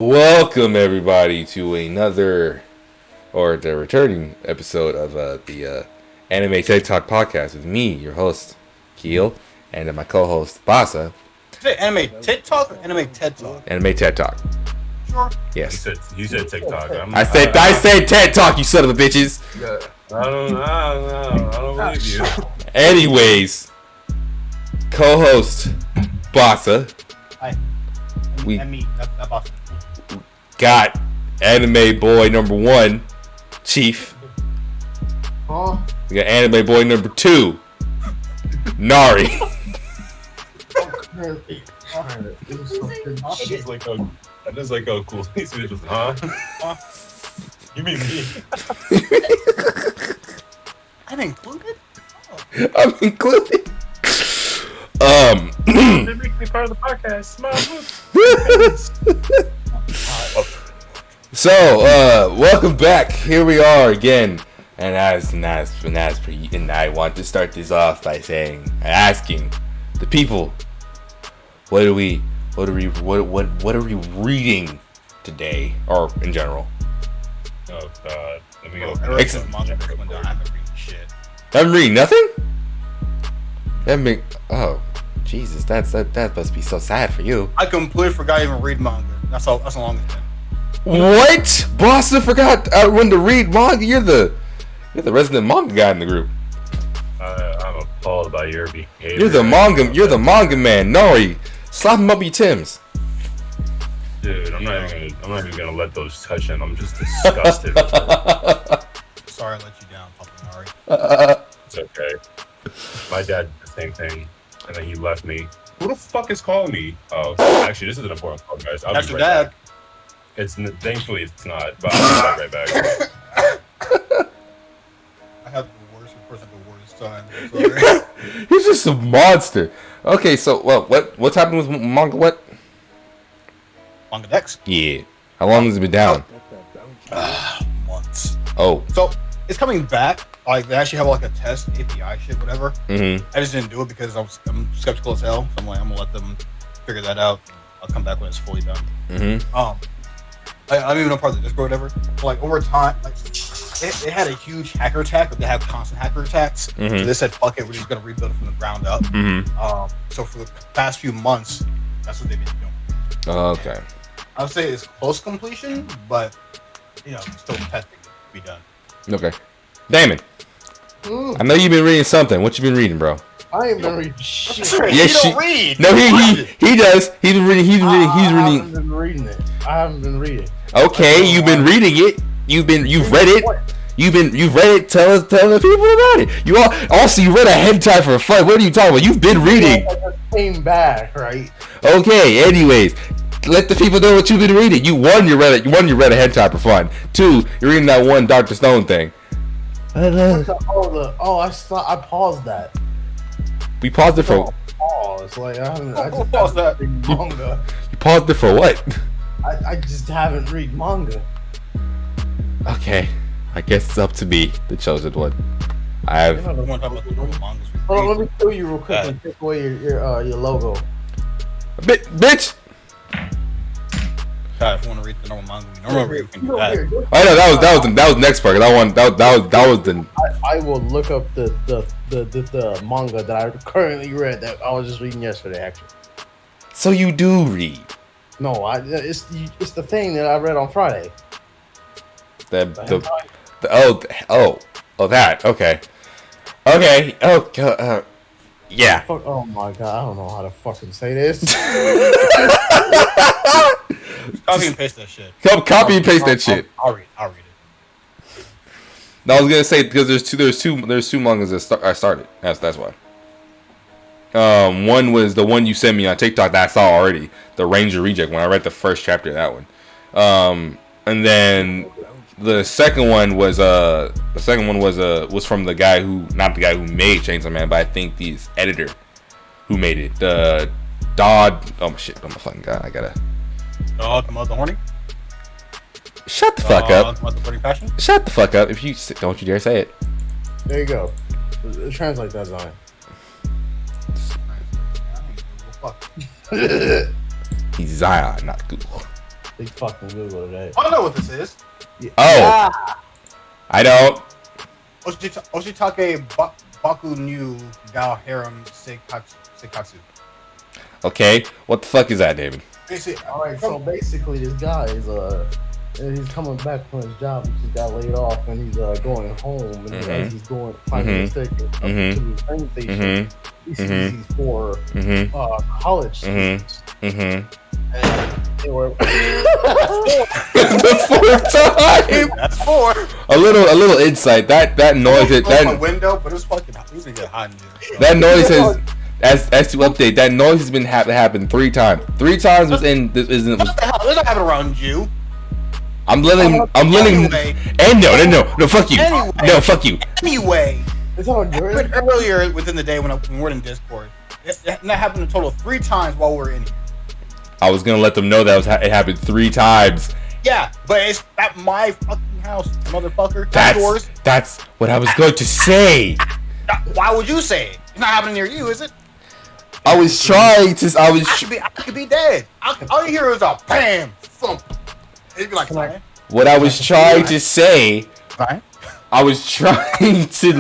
Welcome everybody to another or the returning episode of the Anime TED Talk podcast with me, your host Keel, and my co-host Basa. Say Anime TED Talk or Anime TED Talk? Anime TED Talk. Sure. Yes. You said TikTok. I said TED Talk, you son of a bitches. Yeah. I don't believe you. Anyways, co-host Basa. Hi. And me. That's Basa. Got anime boy number 1, Chief. Huh? We got anime boy number 2, Nari. That is like a cool. He's just, huh? You mean me? I'm included? Oh. I'm included. They make me part of the podcast. So, welcome back. Here we are again, and I want to start this off by asking the people, what are we reading today, or in general? Oh God, let me go. I'm reading nothing. Jesus, that must be so sad for you. I completely forgot to even read manga. That's how long it's been. What? Boston forgot when to read manga. You're the resident manga guy in the group. I'm appalled by your behavior. You're the manga man. Nori, slap him up your Tims. Dude, I'm not even gonna let those touch him. I'm just disgusted. Sorry I let you down, Papa Nari. It's okay. My dad did the same thing, and then he left me. Who the fuck is calling me? Oh, actually, this is an important call, guys. I'll That's be your right dad. back. Thankfully it's not, but I'll be right back. I have the worst time. Sorry. He's just a monster. Okay, so what's happened with manga? What? Manga Dex. Yeah. How long has it been down? Months. Oh. So it's coming back. Like they actually have like a test API shit, whatever. Mm-hmm. I just didn't do it because I'm skeptical as hell. So I'm gonna let them figure that out. I'll come back when it's fully done. Mm-hmm. I don't even know part of the Discord or whatever. But like over time, like it had a huge hacker attack, but they have constant hacker attacks. Mm-hmm. So they said, "Fuck it, we're just gonna rebuild it from the ground up." Mm-hmm. So for the past few months, that's what they've been doing. Okay. I would say it's close to completion, but still testing to be done. Okay. Damon. I know you've been reading something. What you been reading, bro? I ain't been reading shit. Yes, you don't read. No, he does. He's been reading. I haven't been reading it. I haven't been reading. Okay, you've been reading it. You've read it. You've read it. Tell the people about it. Also you read a hentai for fun. What are you talking about? You've been reading. I just came back, right? Okay. Anyways, let the people know what you've been reading. You read a hentai for fun. 2, you're reading that one Dr.Stone thing. I paused that. We paused it for. Pause. Like I just Pause that. read manga. You paused it for what? I just haven't read manga. Okay, I guess it's up to me, the chosen one. I have. I want to talk about the normal mangas we Hold on, read. let me kill you real quick and take away your logo. Bitch. If you want to read the normal manga we normally read, we can do that. I know that was the next part. That was the. I will look up the manga that I currently read that I was just reading yesterday. Actually, So you do read no, it's the thing that I read on Friday. that that okay yeah. Fuck, oh my god, I don't know how to fucking say this. Copy and paste that shit. Copy and paste that shit. I'll read it. No, I was gonna say because there's two mangas that I started. That's why. One was the one you sent me on TikTok that I saw already, the Ranger Reject one. I read the first chapter of that one. And then the second one was from the guy not the guy who made Chainsaw Man, but I think the editor who made it. Dodd. Oh shit! I'm a fucking guy. I gotta. Come out the horny. Shut the fuck up. Come out the burning passion. Shut the fuck up! If you don't you dare say it. There you go. Translate that, Zion. Fuck. He's Zion, not Google. Big fucking Google today. I know what this is. Oh, I don't. Oshitake Baku New Gao Harem Seikatsu. Okay, what the fuck is that, David? All right, so basically, this guy is he's coming back from his job. He just got laid off, and he's going home. And as he's going, finding a ticket up to the train station, he sees these four college students. And they were The fourth time. That's 4. A little insight. That noise. My window, but it's fucking hot. It's gonna get hot in here. That noise has. As to update, that noise has been happened 3 times. 3 times within this isn't. What the hell? There's not happening around you. I'm letting. Anyway. And no, fuck you. Anyway. No, fuck you. Anyway, it's on your earlier within the day when we're in Discord, that happened a total of 3 times while we're in here. I was gonna let them know that it happened 3 times. Yeah, but it's at my fucking house, motherfucker. That's what I was going to say. Why would you say it? It's not happening near you, is it? I was trying to. I could be dead. All you hear is a bam, thump. It'd be like, What I was trying to say. Right. I was trying to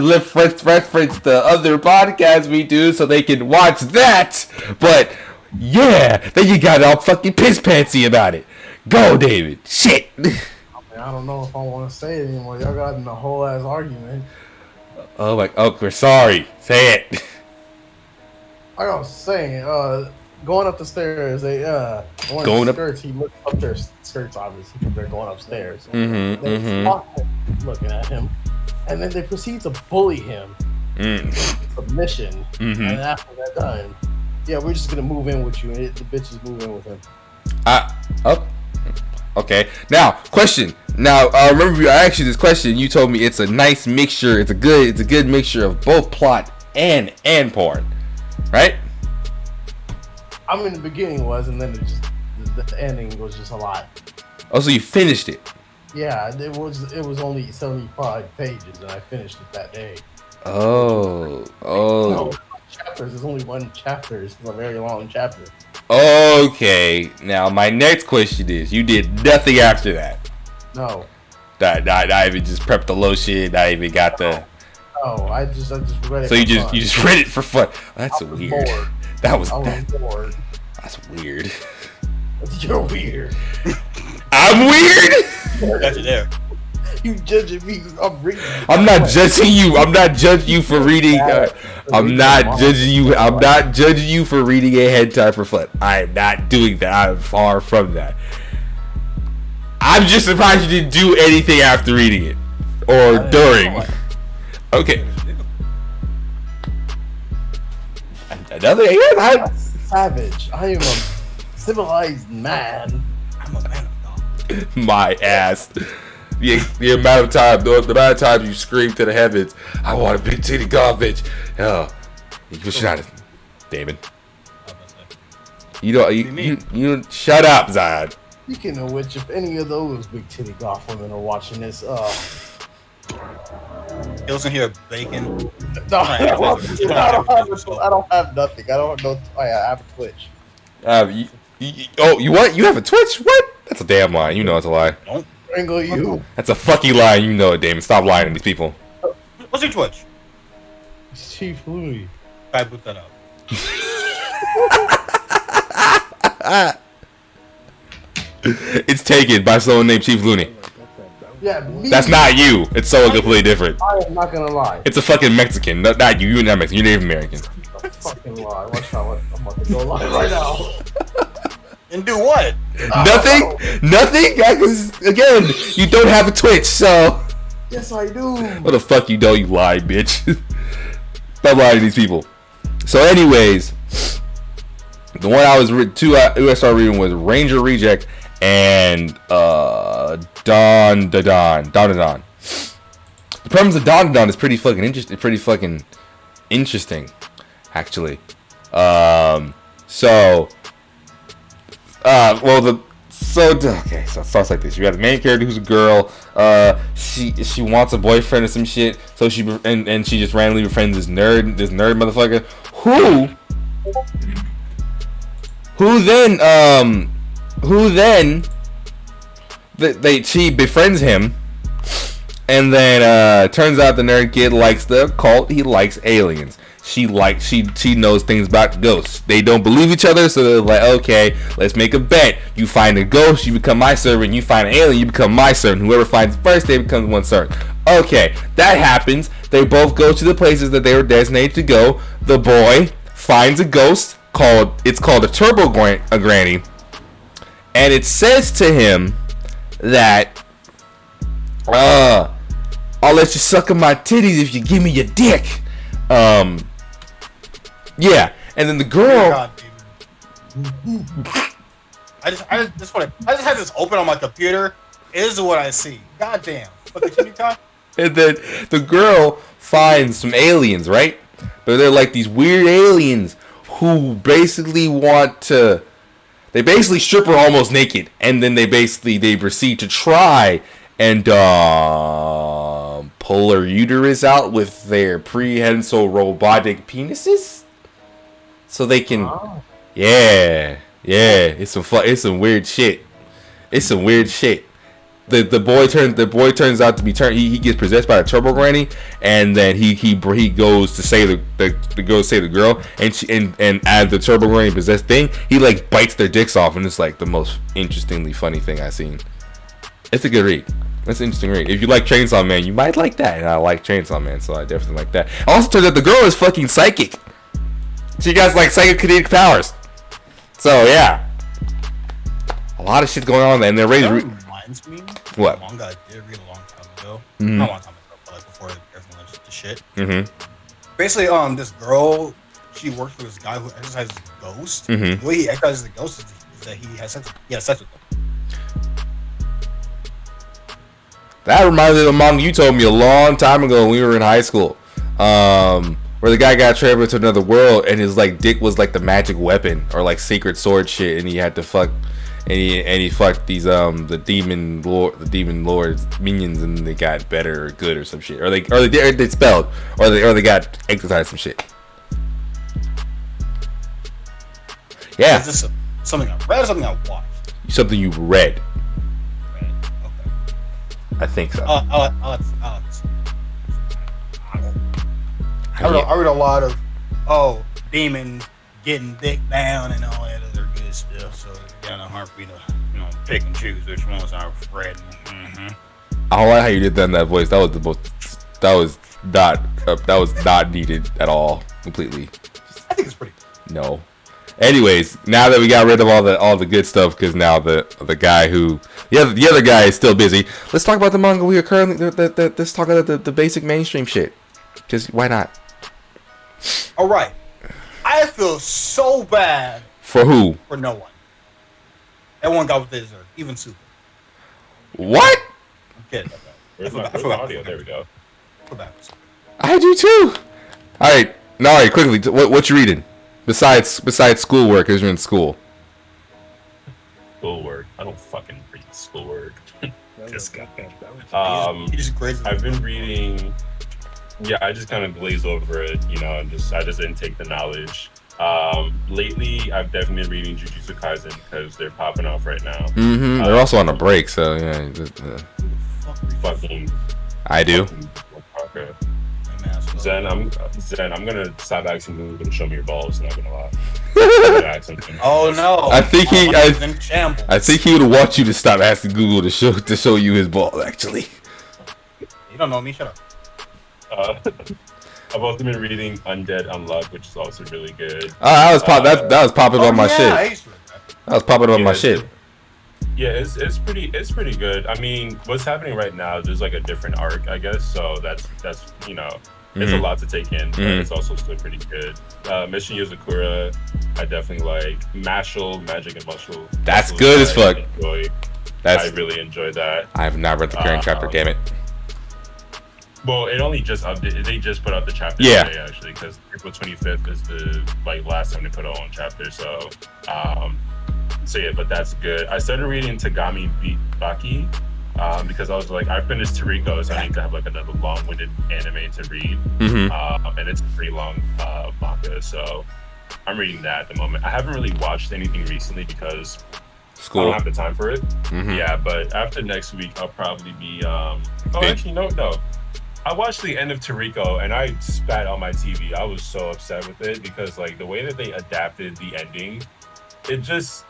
reference the other podcast we do so they can watch that, but yeah, then you got all fucking piss pantsy about it. Go, David. Shit. I don't know if I want to say it anymore. Y'all got in a whole ass argument. Oh my. Oh, we're sorry. Say it. Like I was saying, going up the stairs, one of the skirts, he looked up their skirts, obviously, because they're going upstairs. They stopped looking at him, and then they proceed to bully him. Submission. And after that done, yeah, we're just gonna move in with you, and the bitch is moving with him. Okay. Now, question. Now, remember I asked you this question. You told me it's a nice mixture. It's a good mixture of both plot and porn. Right? I mean, the beginning was, and then the ending was just a lot. Oh, so you finished it? Yeah, it was only 75 pages, and I finished it that day. Oh. No, chapters. There's only 1 chapter. It's a very long chapter. Okay. Now, my next question is: you did nothing after that? No. I even just prepped the lotion. I even got the. Oh, I just read it. So you just read it for fun. That's weird. Bored. I was bored. That's weird. You're weird. I'm weird. Got you there. You judging me? I'm not judging you. I'm not judging you for reading. I'm not judging you. I'm not judging you for reading a hentai for fun. I am not doing that. I'm far from that. I'm just surprised you didn't do anything after reading it or during. Okay. Another savage. I am a civilized man. I'm a man of God. My ass. The amount of time, the amount of times you scream to the heavens, I want a big titty garbage. Oh, you shut it, David. You don't shut up, Zion. Speaking of which, if any of those big titty golf women are watching this, He was in here bacon. No, I don't have nothing. I don't know. I have a Twitch. You what? You have a Twitch? What? That's a damn lie. You know it's a lie. Don't strangle you. That's a fucking lie. You know it, Damon. Stop lying to these people. What's your Twitch? It's Chief Louie. I boot that up. It's taken by someone named Chief Looney. Yeah, me. That's not you. It's someone completely different. I am not gonna lie. It's a fucking Mexican. Not you. You're not Mexican. You're Native American. Don't fucking lie. Watch out. I'm about to go live right now. And do what? Nothing? Nothing? Because, again, you don't have a Twitch, so... Yes, I do. What the fuck you don't, you lie, bitch. Stop lying to these people. So, anyways, the one I started reading was Ranger Reject and Don Da Don. The premise of Don Da Don is pretty fucking interesting, actually. So it starts like this. You got the main character who's a girl. She wants a boyfriend or some shit. So she just randomly befriends this nerd motherfucker who then she befriends him, and then turns out the nerd kid likes the occult. He likes aliens. She knows things about ghosts. They don't believe each other, so they're like, okay, let's make a bet. You find a ghost, you become my servant. You find an alien, you become my servant. Whoever finds first, they become one servant. Okay, that happens. They both go to the places that they were designated to go. The boy finds a ghost called a turbo granny, and it says to him that I'll let you suck on my titties if you give me your dick. Yeah, and then the girl. God, I just had this open on my computer. This is what I see. God damn. But continue, Kai. And then the girl finds some aliens, right? But they're like these weird aliens who basically they basically strip her almost naked, and then they proceed to try and pull her uterus out with their prehensile robotic penises, so they can, it's some weird shit. The boy turns out to be he gets possessed by a turbo granny, and then he goes to say the girl, and as the turbo granny possessed thing, he like bites their dicks off, and it's like the most interestingly funny thing I've seen. It's a good read. That's an interesting read. If you like Chainsaw Man, you might like that, and I like Chainsaw Man, so I definitely like that. Also, turns out the girl is fucking psychic. She got like psychokinetic powers. So yeah, a lot of shit going on there, and they're ready to reminds me what? Manga I did read a long time ago. Mm-hmm. Not a long time ago, but like before everything went to shit. Mm-hmm. Basically, this girl, she works with this guy who exercises the ghost. Mm-hmm. The way he exercises the ghost is that he has sex with them. That reminds me of the manga you told me a long time ago when we were in high school, where the guy got transferred to another world, and his like dick was like the magic weapon or like sacred sword shit, and he had to fuck, and he fucked these the demon lord's minions, and they got better or good or some shit, or they spelled, or they got exercised some shit. Yeah. Is this something I read or something I watched? Something you read. Okay. I think so. I read a lot of demons getting dick down and all that other good stuff. So it's kind of hard for me to pick and choose which ones I've read. Mm-hmm. I don't like how you did that in that voice. That was not needed at all. Completely. I think it's pretty good. No. Anyways, now that we got rid of all the good stuff, because now the guy the other guy is still busy. Let's talk about the manga we are currently. Let's talk about the basic mainstream shit. Just why not? All right. I feel so bad. For who? For no one. Everyone got what they deserve, even Super. What? I'm kidding. Where's my audio? There we go. I do too. All right. Now, all right. Quickly, what you reading? Besides schoolwork, as you're in school. Schoolwork. I don't fucking read schoolwork. This guy. I've been reading. Yeah, I just kind of glaze over it, and I just didn't take the knowledge. Lately, I've definitely been reading Jujutsu Kaisen because they're popping off right now. Mm-hmm. They're also on a break, so yeah. Fucking. I do. Okay. Zen, I'm gonna stop asking Google to show me your balls. Not gonna lie. Oh no! I think he would want you to stop asking Google to show you his ball. Actually, you don't know me. Shut up. I've also been reading Undead Unluck, which is also really good. That was popping on my shit. That was popping on my shit. Yeah, it's pretty good. I mean, what's happening right now? There's like a different arc, I guess. So that's it's a lot to take in, but it's also still pretty good. Mission Yozakura, I definitely like. Magic and Muscle. That's good as fuck. I really enjoyed that. I have not read the current chapter. Damn it. Well, it only just updated. They just put out the chapter today, actually, because April 25th is the last time they put out one chapter. So yeah, but that's good. I started reading Tagami Baki because I was like, I finished Toriko, so I need to have another long-winded anime to read, and it's a pretty long manga, so I'm reading that at the moment. I haven't really watched anything recently because I don't have the time for it. Yeah, but after next week, I'll probably be. Actually, no. I watched the end of Toriko and I spat on my TV. I was so upset with it because like the way that they adapted the ending, it just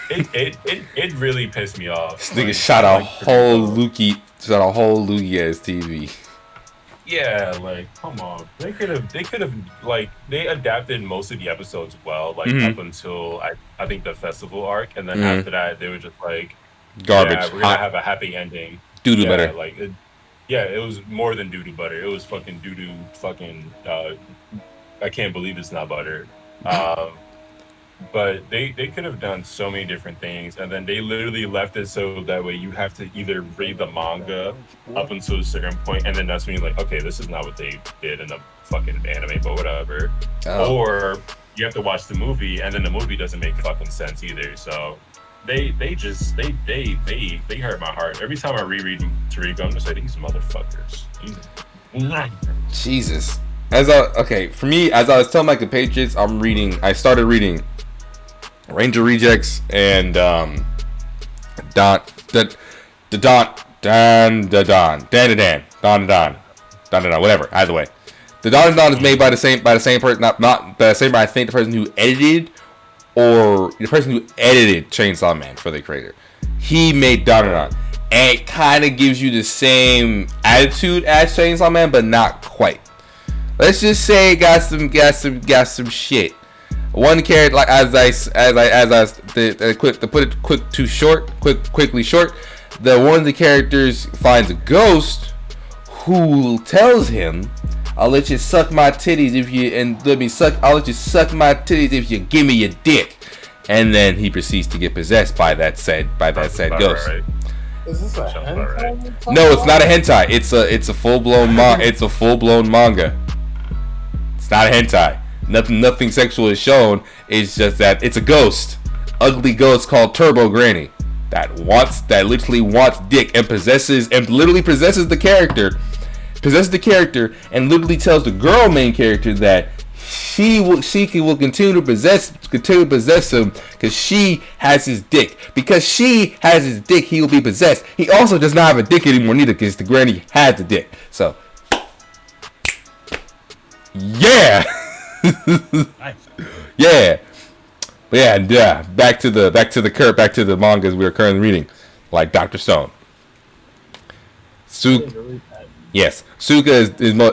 it really pissed me off. This nigga shot a whole Luki ass TV. Yeah, like come on. They could have like they adapted most of the episodes well, like up until I think the festival arc, and then after that they were just like garbage. Yeah, we're gonna have a happy ending. Doo-doo better. Like it was more than doo-doo butter. It was fucking doo-doo fucking I can't believe it's not butter. But they could have done so many different things, and then they literally left it so that way you have to either read the manga up until a certain point, and then that's when you're like, okay, this is not what they did in the fucking anime, but whatever. Or you have to watch the movie, and then the movie doesn't make fucking sense either. So they hurt my heart every time I reread Toriko. I'm just like, these motherfuckers. Jesus. For me, as I was telling my compatriots, I started reading Ranger Rejects and Dan, whatever. Either way, the Don is made by the same person, not the same. I think the person who edited Chainsaw Man for the creator. He made Don, and it kind of gives you the same attitude as Chainsaw Man, but not quite. Let's just say it got some shit. One character, like quickly short. One of the characters finds a ghost who tells him, "I'll let you suck my titties I'll let you suck my titties if you give me your dick." And then he proceeds to get possessed by that said ghost. Right. Is this a hentai? No, it's not a hentai. It's a full blown manga. It's not a hentai. Nothing sexual is shown. It's just that it's a ghost, ugly ghost called Turbo Granny that literally wants dick and literally possesses the character, and literally tells the girl main character that she will continue to possess him because she has his dick. Because she has his dick, he will be possessed. He also does not have a dick anymore neither because the granny has the dick. So yeah. Nice. Yeah. But yeah, back to the mangas we are currently reading, like Dr. Stone. Yes, Suka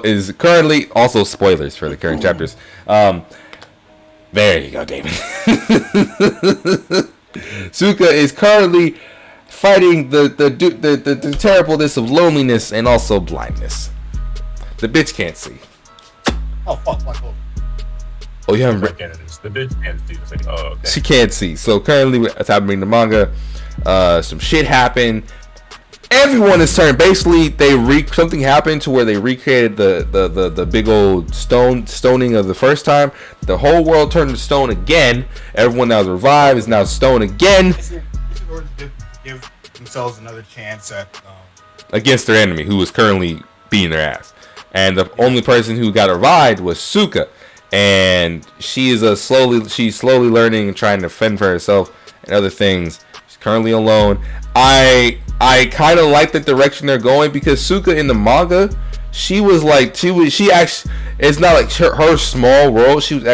is currently, also spoilers for the current chapters. There you go, David. Suka is currently fighting the terribleness of loneliness and also blindness. The bitch can't see. Oh fuck, Michael. Oh, you haven't read the bitch can't see. It's like, oh, okay. She can't see. So currently, as I'm reading the manga, some shit happened. Everyone is turned. Basically, something happened to where they recreated the big old stoning of the first time. The whole world turned to stone again. Everyone that was revived is now stone again. This is in order to give themselves another chance at against their enemy, who was currently beating their ass. And the only person who got revived was Suka. And she's slowly learning and trying to fend for herself and other things. She's currently alone. I kind of like the direction they're going because Suka in the manga, she actually, it's not like her small world. She was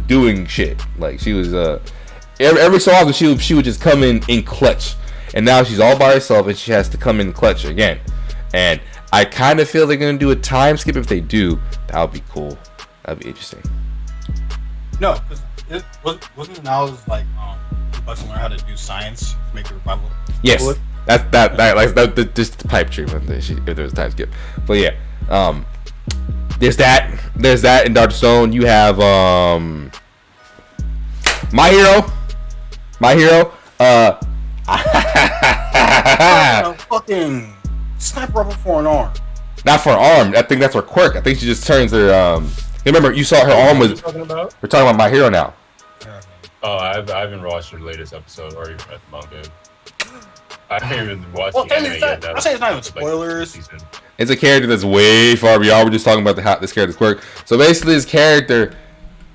doing shit. Like she was every so often she would just come in clutch. And now she's all by herself and she has to come in clutch again. And I kind of feel they're gonna do a time skip. If they do, that would be cool. That'd be interesting. No, because it wasn't it now like about to learn how to do science to make the revival. Yes, that's just the pipe dream if there was a time skip. But yeah, there's that in Dr. Stone. You have My Hero. Fucking sniper rifle for an arm. Not for an arm. I think that's her quirk. I think she just turns her. Remember, you saw her arm was. We're talking about My Hero now. Oh, I haven't watched the latest episode or even read the manga. I haven't even watched the anime yet. I say it's not even spoilers. It's a character that's way far beyond. We're just talking about this character's quirk. So basically, this character,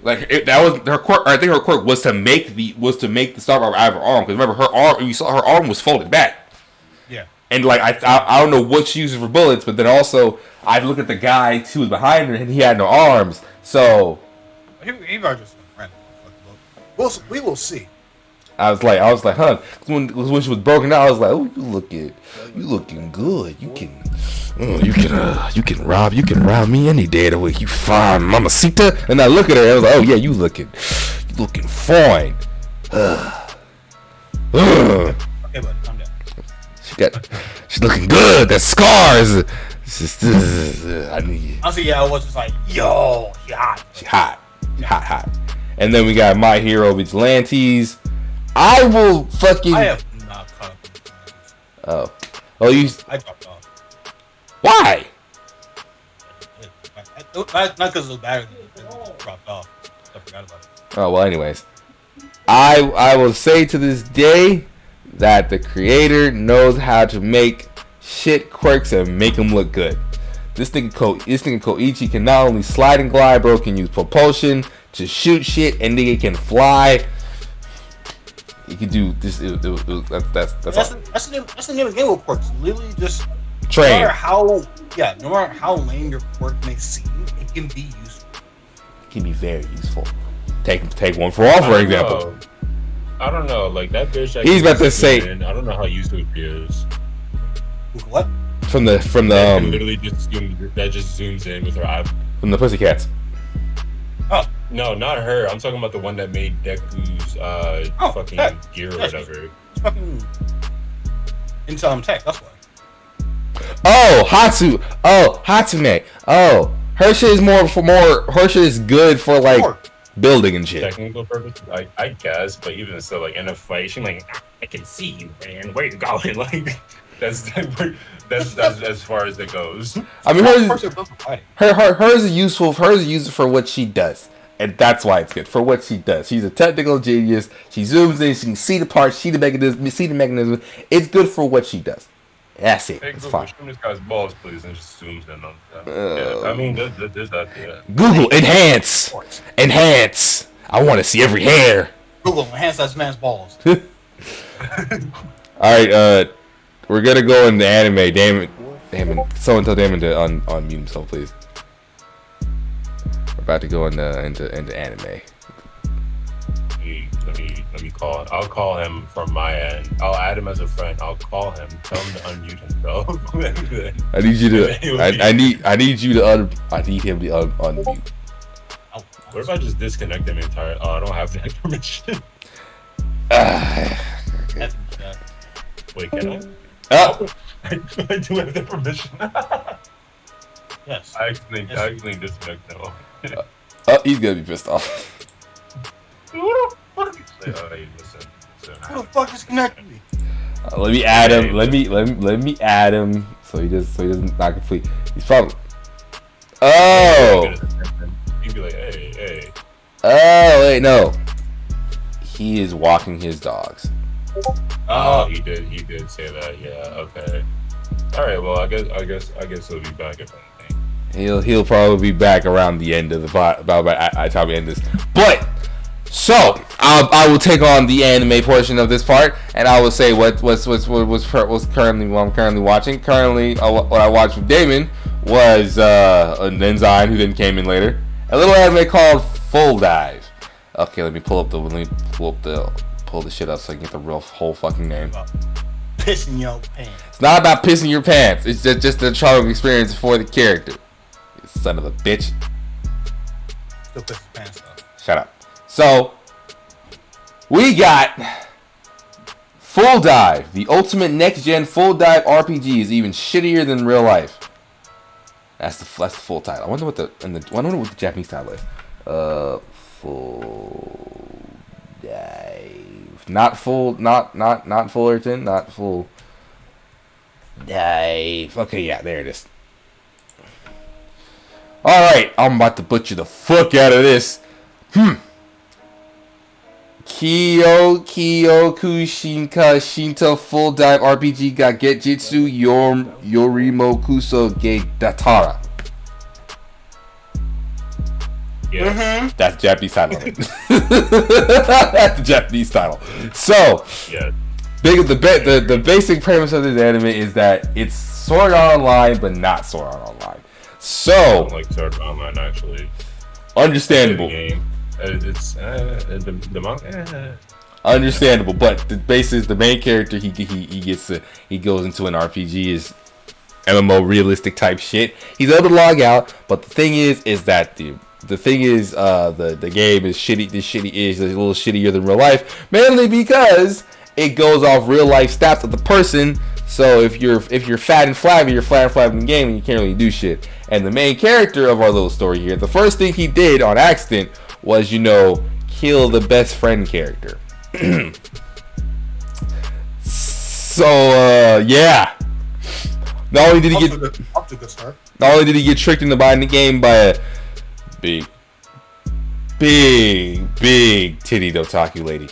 That was her quirk. I think her quirk was to make the star power out of her arm. Because remember, her arm. You saw her arm was folded back. Yeah. And like I don't know what she uses for bullets, but then also I look at the guy who was behind her and he had no arms. So he probably just ran. We will see. I was like, huh? When she was broken out, I was like, oh, you looking good. You can rob me any day of the week. You fine, mamacita. And I look at her, and I was like, oh yeah, you looking fine. Okay, buddy, calm down. She's looking good. The scars. I need. Honestly, yeah, I was just like, yo, she hot. Hot. And then we got My Hero Vigilantes. I have not caught up with the I dropped off. Why? Not because it was bad, it dropped off. I forgot about it. Oh, well, anyways. I will say to this day that the creator knows how to make shit quirks and make them look good. This nigga Koichi can not only slide and glide, bro, can use propulsion to shoot shit, and nigga can fly. He can do this. That's all. That's the name of the game with quirks. Literally just train. No matter how lame your quirk may seem, it can be useful. It can be very useful. Take one for all, for example. I don't know, like that bitch. He's about to say. I don't know how useful it is. What? From the literally just zooms in with her eye. From the Pussycats. Oh no, not her. I'm talking about the one that made Deku's gear or whatever. It's fucking Intel Tech. That's why. Oh, Hatsume. Oh, her shit is her shit is good for like building and shit. Technical purpose, I guess, but even still, like in a fight, she's like, I can see you, man. Where you going? Like that's as far as it goes. I mean, hers is useful. Hers is useful for what she does, and that's why it's good for what she does. She's a technical genius. She zooms in. She can see the parts, see the mechanism. It's good for what she does. That's it. It's fine. Show this guy's balls, please, and just zooms in on that. Yeah, I mean, there's that. Yeah. Google enhance. I want to see every hair. Google enhance that man's balls. All right, we're gonna go into anime. Damon. Someone tell Damon to unmute himself, please. We're about to go into anime. Let me call. I'll call him from my end. I'll add him as a friend. I'll call him. Tell him to unmute himself. I need you to. I need you to. I need him to unmute. What if I just disconnect him entirely? Oh, I don't have that permission. Wait, can I? I do have the permission. Yes. I actually disconnect him. He's gonna be pissed off. Who the fuck disconnected me? Let me add him. Let me add him so he doesn't not complete. He's probably. Oh. He'd be like, hey. Oh wait, no. He is walking his dogs. Oh, he did say that. Yeah. Okay. All right. Well, I guess he'll be back if anything. He'll probably be back around the end of the about time we end this. But so I will take on the anime portion of this part, and I will say what I'm currently watching. Currently, what I watched with Damon was an Enzyme who then came in later. A little anime called Full Dive. Okay, let me pull the shit up so I can get the whole fucking name. Pissing your pants. It's not about pissing your pants. It's just a traumatic experience for the character. You son of a bitch. Still piss his pants though. Shut up. So we got Full Dive, the ultimate next-gen full dive RPG, is even shittier than real life. That's the full title. I wonder what the Japanese title is. Full Dive. Not Fullerton. Not Full Dive. Okay, yeah, there it is. All right, I'm about to butcher the fuck out of this. Kyoku Shinka Shinto Full Dive RPG ga Getjitsu Yorimo Kuso Ge Datara. Yeah. That's Japanese title. That's the Japanese title. So, yeah. The basic premise of this anime is that it's Sword Art Online, but not Sword Art Online. So, I don't like Sword Art Online actually. Understandable. It's the manga. Understandable, but the basis, the main character, he goes into an RPG, is MMO realistic type shit. He's able to log out, but the thing is that the game is shitty. This shitty is a little shittier than real life, mainly because it goes off real life stats of the person. So if you're fat and flabby, you're flat and flabby in the game, and you can't really do shit. And the main character of our little story here, the first thing he did on accident was, kill the best friend character. So yeah. Not only did he get tricked into buying the game by a big titty otaku lady.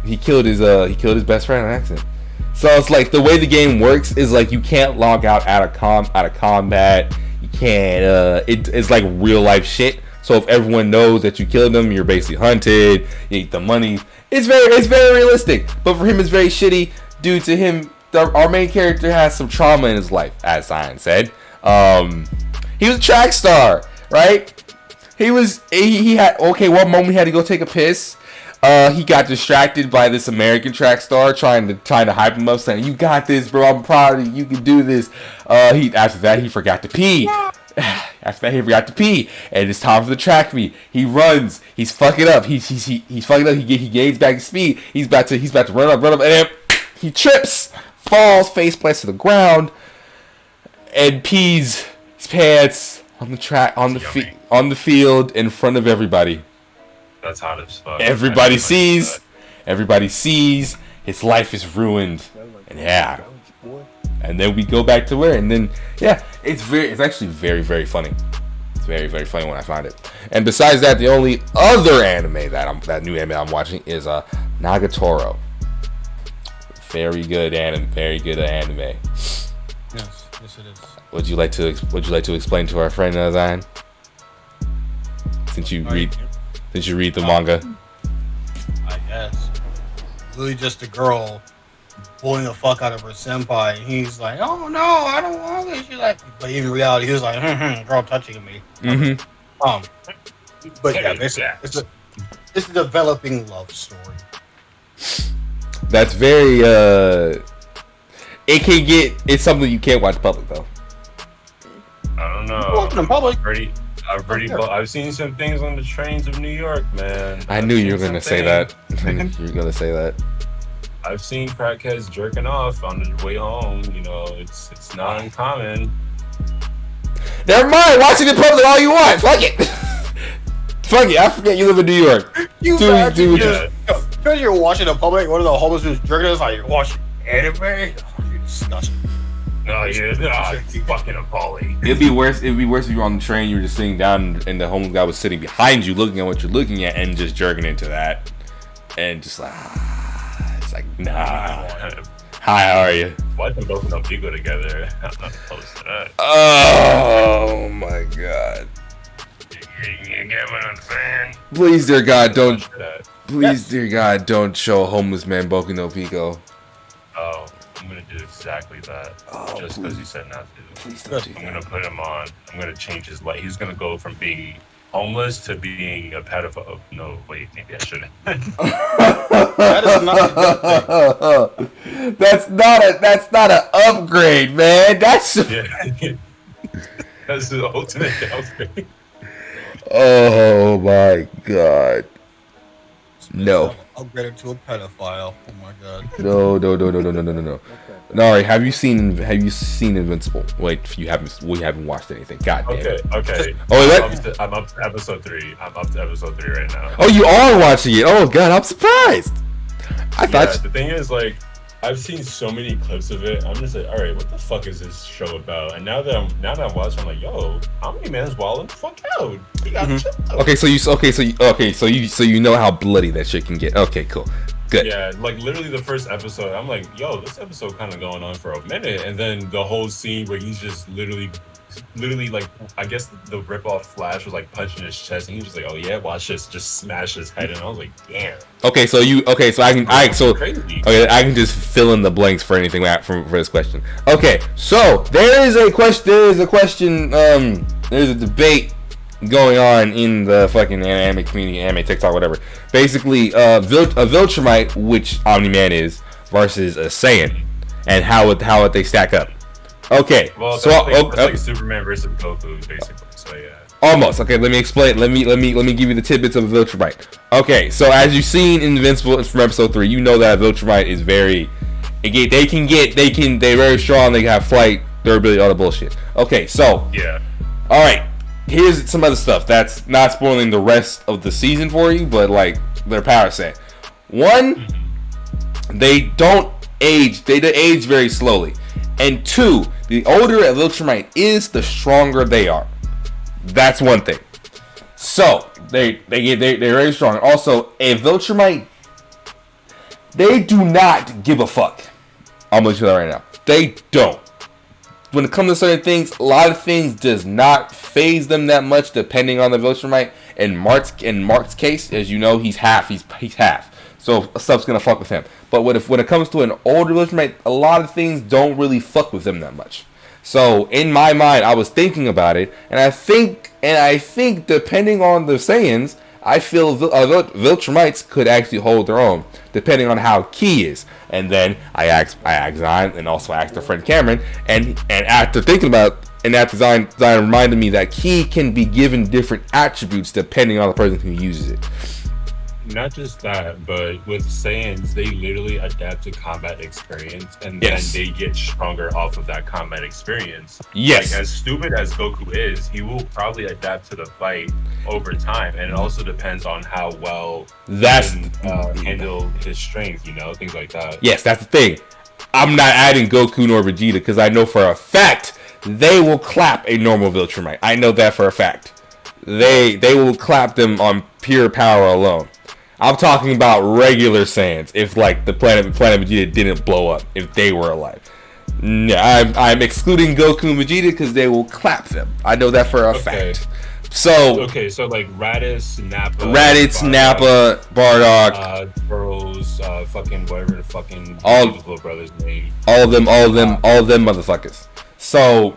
He killed his best friend on accident. So it's like the way the game works is like you can't log out out of combat. You can't. It's like real life shit. So if everyone knows that you killed them, you're basically hunted. You eat the money. It's very realistic. But for him, it's very shitty due to him. Our main character has some trauma in his life, as Zion said. He was a track star, right? He had one moment he had to go take a piss. He got distracted by this American track star trying to hype him up, saying, "You got this, bro. I'm proud of you. You can do this." After that he forgot to pee. And it's time for the track meet. He runs. He's fucking up. He's fucking up. He gains back his speed. He's about to run up, and then he trips, falls face plants to the ground, and pees his pants on the track on the field in front of everybody. That's hot as fuck. Everybody sees. His life is ruined. And yeah. And then we go back to where, and then it's actually very, very funny. It's very, very funny when I find it. And besides that, the only other anime that new anime I'm watching is Nagatoro. Very good anime. Yes, it is. Would you like to explain to our friend Zion? Since you read the manga. I guess. Literally just a girl bullying the fuck out of her senpai. And he's like, "Oh no, I don't want this." She's like, but in reality, he was like, "Girl touching me." Mm-hmm. But yeah, it's a developing love story. That's very it's something you can't watch public though. I don't know. Walking in public. I've seen some things on the trains of New York, man. I knew you were gonna say that. I've seen crackheads jerking off on the way home. It's not uncommon. Never mind. Watch it in public all you want. Fuck it. Fuck it. I forget you live in New York. Because you're watching in public, one of the homeless who's jerking us like, "You're watching anime? Oh, you're disgusting." No, it's fucking appalling. It'd be worse if you were on the train, you were just sitting down, and the homeless guy was sitting behind you, looking at what you're looking at, and just jerking into that, and just like, it's like, nah. Hi, how are you? Why them both know people together? I'm not opposed to that. Oh my god! You get what I'm saying? Please, dear God, don't. Please, dear God, don't show a homeless man Boku no Pico. Oh, I'm gonna do exactly that. Just because you said not to. Please don't do that. I'm gonna put him on. I'm gonna change his life. He's gonna go from being homeless to being a pedophile. No, wait, maybe I shouldn't. That is not a good thing. That's not an upgrade, man. That's that's the ultimate downgrade. Oh my god. No. Upgraded to a pedophile. Oh my god. No. Nari, have you seen Invincible? Wait, we haven't watched anything. God damn it. Okay. Oh, I'm up to episode 3. I'm up to episode 3 right now. Oh, you are watching it. Oh god, I'm surprised. I thought the thing is, like, I've seen so many clips of it. I'm just like, all right, what the fuck is this show about? And now that I'm watching, I'm like, yo, how many man's wilding the fuck out? You gotta chill out. Okay, so you know how bloody that shit can get. Okay, cool. good. Yeah, like literally the first episode, I'm like, yo, this episode kind of going on for a minute, and then the whole scene where he's just literally like, I guess the rip-off Flash was like punching his chest, and he was just like, oh yeah, watch this, just smash his head, and I was like, damn. Okay, so I can just fill in the blanks for anything for this question. Okay, so there's a question. There's a debate going on in the fucking anime community, anime TikTok, whatever. Basically, a Viltrumite, which Omni-Man is, versus a Saiyan, and how would they stack up? Okay, well, so it's like Superman versus Goku, basically. So yeah. Almost. Okay, let me explain. Let me give you the tidbits of a Viltrumite. Okay, so as you've seen in Invincible from episode 3, you know that a Viltrumite is they're very strong. They have flight, durability, all the bullshit. Okay, so yeah. All right. Here's some other stuff that's not spoiling the rest of the season for you, but like their power set. One, they don't age. They age very slowly. And two, the older a Viltrumite is, the stronger they are. That's one thing. So they're very strong. Also, a Viltrumite, they do not give a fuck. I'm gonna tell you that right now. They don't. When it comes to certain things, a lot of things does not phase them that much, depending on the Viltrumite. In Mark's case, as you know, he's half. He's half. So stuff's gonna fuck with him. But when it comes to an older Viltrumite, a lot of things don't really fuck with him that much. So in my mind, I was thinking about it, and I think depending on the Saiyans, I feel Viltrumites could actually hold their own, depending on how Ki is. And then I asked Zion, and also asked her friend Cameron, and after thinking about, and after Zion reminded me that Ki can be given different attributes depending on the person who uses it. Not just that, but with Saiyans, they literally adapt to combat experience, and then they get stronger off of that combat experience. Yes. Like, as stupid as Goku is, he will probably adapt to the fight over time, and it also depends on how well he can handle his strength, things like that. Yes, that's the thing. I'm not adding Goku nor Vegeta, because I know for a fact they will clap a normal Viltrumite. I know that for a fact. They will clap them on pure power alone. I'm talking about regular Saiyans. If like the planet Vegeta didn't blow up, if they were alive. No, I'm excluding Goku and Vegeta because they will clap them. I know that for a fact. So like Raditz, Nappa, Bardock, Burrows, fucking whatever the fucking little brother's name. All of them motherfuckers. So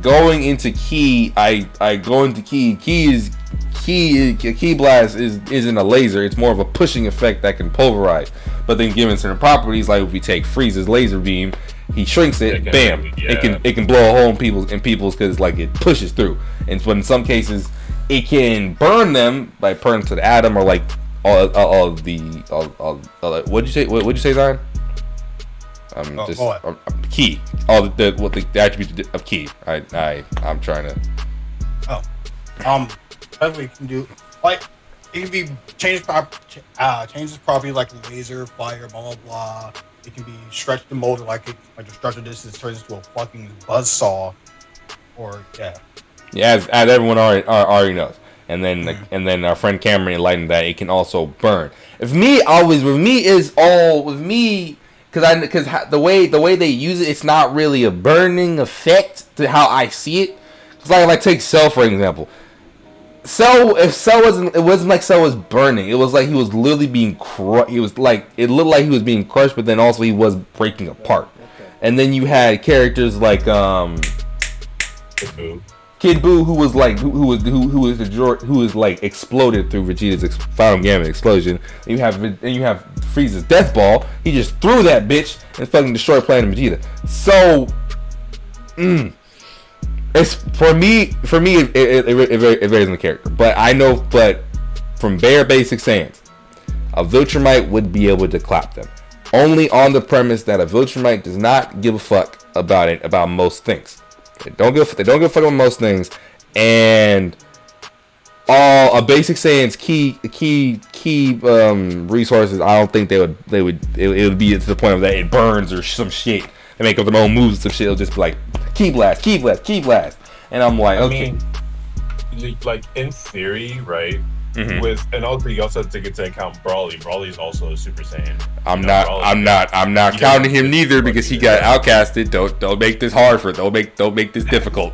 going into Ki, I go into Ki. Ki blast isn't a laser. It's more of a pushing effect that can pulverize. But then given certain properties, like if we take Frieza's laser beam, he shrinks it. Bam! It can blow a hole in people's because like it pushes through. And but in some cases, it can burn them by burning to the atom, or like all what'd you say? What'd you say, Zion? Ki. All the attributes of Ki. I'm trying to. Definitely can do, like, it can be changes property like laser, fire, blah blah blah. It can be stretched and molded like the structure distance turns into a fucking buzzsaw, or as everyone already knows. And then our friend Cameron enlightened that it can also burn. Because the way they use it, it's not really a burning effect to how I see it. It's like take Cell for example. It wasn't like Cell was burning. It was like he was literally being crushed. It looked like he was being crushed, but then also he was breaking apart. And then you had characters like Kid Buu, who was exploded through Vegeta's final gamma explosion. And you have Frieza's death ball. He just threw that bitch and fucking destroyed Planet Vegeta. So, it's for me. It varies on the character, but I know. But from bare basic Saiyans, a Viltrumite would be able to clap them, only on the premise that a Viltrumite does not give a fuck about most things. They don't give a fuck about most things, and all a basic Saiyan's key resources. I don't think it would be to the point of that it burns or some shit. They make up their own moves and some shit. It'll just be like Ki blast, and I'm like, okay. I mean, like in theory, right? And also you also have to take into account Brawly. Brawly is also a Super Saiyan. I'm not counting him neither because he got outcasted. Don't make this hard for. Don't make this difficult.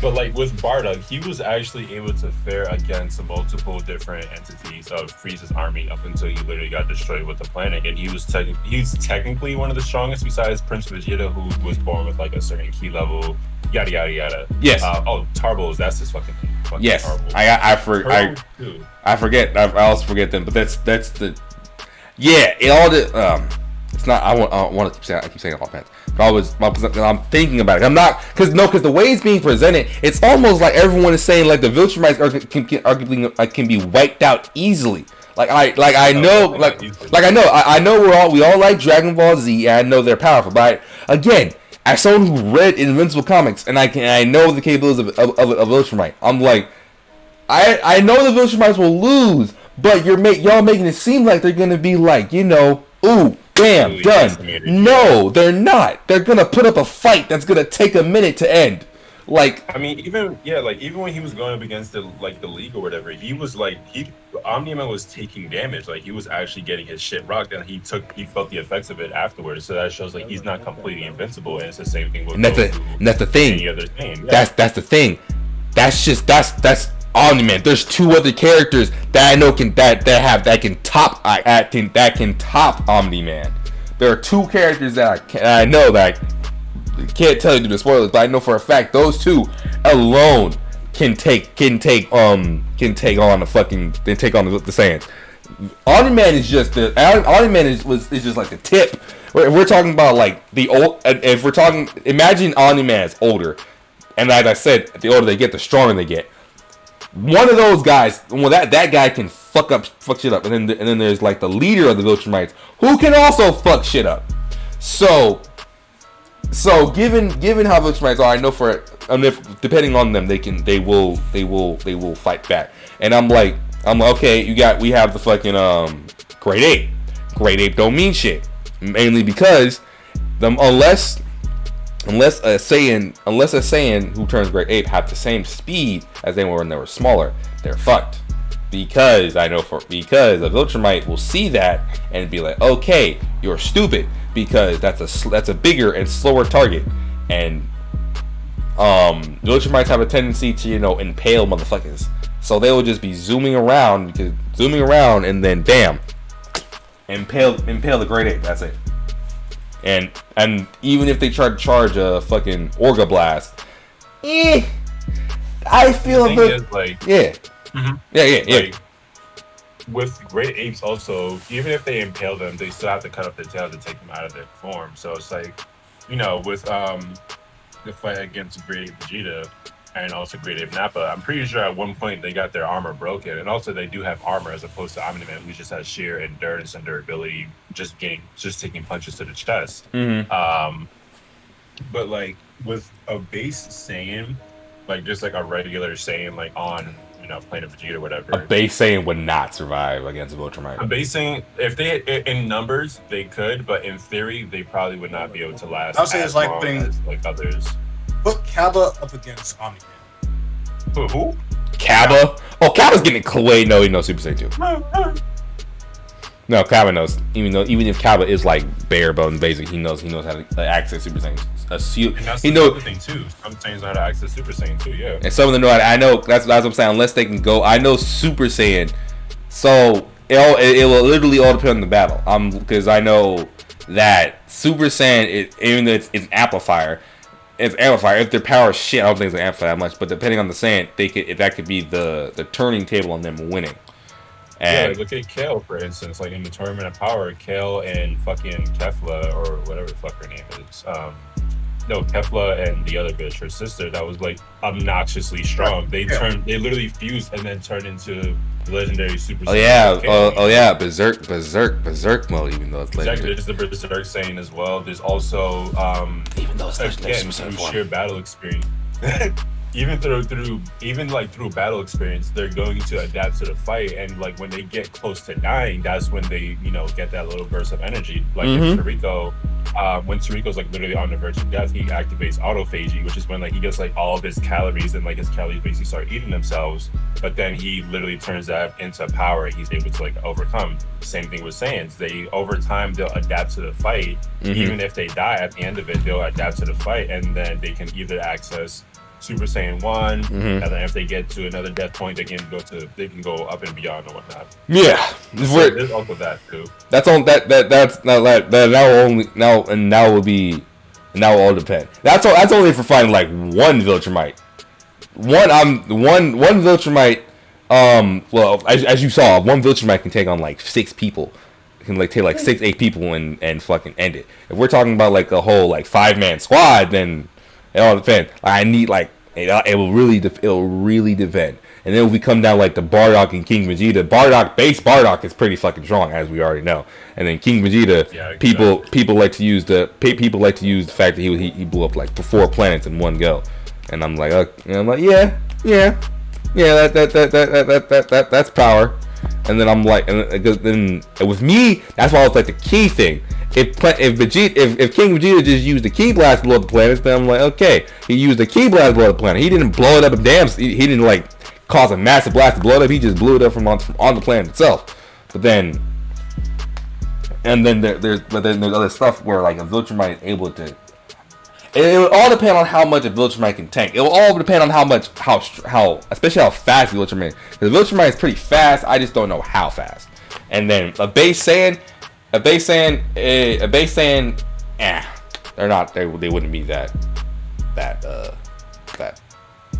But like with Bardock, he was actually able to fare against multiple different entities of Frieza's army up until he literally got destroyed with the planet. And he was technically one of the strongest besides Prince Vegeta, who was born with like a certain key level. Yada yada yada. Yes. Tarbles. That's his fucking name. Yes. Tarbles. I forget. I also forget them. But that's the. Yeah. It all the It's not. I want to keep saying. I keep saying it all the time. But I'm thinking about it. I'm not because the way it's being presented, it's almost like everyone is saying like the Viltrumites arguably can be wiped out easily. I know we all like Dragon Ball Z, and I know they're powerful. But again, as someone who read Invincible comics, and I know the capabilities of Viltrumite, I'm like, I know the Viltrumites will lose, but y'all making it seem like they're gonna be like, ooh. Bam, really done. No, they're not. They're gonna put up a fight that's gonna take a minute to end. Even when he was going up against the league or whatever, he was Omni-Man was taking damage. Like he was actually getting his shit rocked, and he felt the effects of it afterwards. So that shows like he's not completely invincible, and it's the same thing with that's the thing. Any other thing. Yeah. That's the thing. That's Omni-Man. There's two other characters that I know can top Omni-Man. There are two characters that I know that I can't tell you the spoilers, but I know for a fact those two alone can take on the Saiyans. Omni-Man is just just like the tip. We're talking about like the old. If we're talking, imagine Omni-Man is older, and like I said, the older they get, the stronger they get. One of those guys, that guy can fuck shit up, and then there's like the leader of the Viltrumites who can also fuck shit up. So given how Viltrumites are, I know depending on them, they will fight back. And I'm like okay, we have the fucking Great Ape. Great Ape don't mean shit, mainly because unless a Saiyan who turns Great Ape have the same speed as they were when they were smaller, they're fucked. Because a Viltrumite will see that and be like, okay, you're stupid because that's a bigger and slower target, and Viltrumites have a tendency to impale motherfuckers, so they will just be zooming around and then bam, impale the Great Ape. That's it. And even if they try to charge a fucking Orga Blast, I feel a bit. Yeah. With Great Apes also, even if they impale them, they still have to cut off their tail to take them out of their form. So it's like, with the fight against Great Ape Vegeta and also Great Ape Nappa, I'm pretty sure at one point they got their armor broken, and also they do have armor as opposed to Omni-Man, who just has sheer endurance and durability, just taking punches to the chest. Mm-hmm. But like with a base Saiyan, like just like a regular Saiyan, like on Planet Vegeta or whatever, a base Saiyan would not survive against a Viltrumite. A base Saiyan, if they in numbers they could, but in theory they probably would not be able to last. I'll say it's like long as like others. Put Kaba up against Omni-Man. Who? Kaba? Oh, Kaba's getting Wait, no, he knows Super Saiyan 2. No, Kaba knows. Even if Kaba is like bare bones basic, he knows how to access Super Saiyan. And that's the thing too. Some Saiyans know how to access Super Saiyan too, yeah. And some of them know how to, I know that's what I'm saying. Unless they can go, I know Super Saiyan. So it will literally all depend on the battle. Because I know that Super Saiyan, even though it's an amplifier. It's amplifier. If their power is shit, I don't think it's an amplifier that much. But depending on the Saiyan, that could be the turning table on them winning. And look at Kale, for instance. Like in the Tournament of Power, Kale and fucking Kefla, or whatever the fuck her name is. Kefla and the other bitch, her sister, that was like obnoxiously strong. They literally fused and then turned into legendary Super Saiyan. Berserk mode, even though it's legendary. Exactly, there's the Berserk Saiyan as well. There's also even though it's again through sheer battle experience. Even through battle experience, they're going to adapt to the fight, and like when they get close to dying, that's when they get that little burst of energy. Like in Toriko, when Toriko's like literally on the verge of death, he activates autophagy, which is when like he gets like all of his calories and like his calories basically start eating themselves. But then he literally turns that into power. He's able to like overcome. Same thing with Saiyans. They over time they'll adapt to the fight. Even if they die at the end of it, they'll adapt to the fight, and then they can either access Super Saiyan 1, and then if they get to another death point, they can go up and beyond or whatnot. Yeah, so there's also that too. That's on that will all depend. That's only for fighting like one Viltrumite. One Viltrumite. Well, as you saw, one Viltrumite can take on like 6 people. It can like take like 8 people and fucking end it. If we're talking about like a whole like 5-man squad, then it all depends. I need like it will really depend. And then if we come down like the Bardock and King Vegeta, Bardock is pretty fucking strong, as we already know. And then King Vegeta, people like to use the fact that he blew up like 4 planets in one go. And I'm like, that's power. And then I'm like, then with me, that's why it's like the key thing. If King Vegeta just used the Ki Blast to blow up the planets, then I'm like, okay, he used the Ki Blast to blow up the planet. He didn't blow it up he didn't like cause a massive blast to blow it up. He just blew it up from on the planet itself. But then there's other stuff where like a Viltrumite is able to. It will all depend on how much a Viltrumite can tank. It will all depend on especially how fast Viltrumite is. Because Viltrumite is pretty fast. I just don't know how fast. And then a base Saiyan, they're not. They wouldn't be that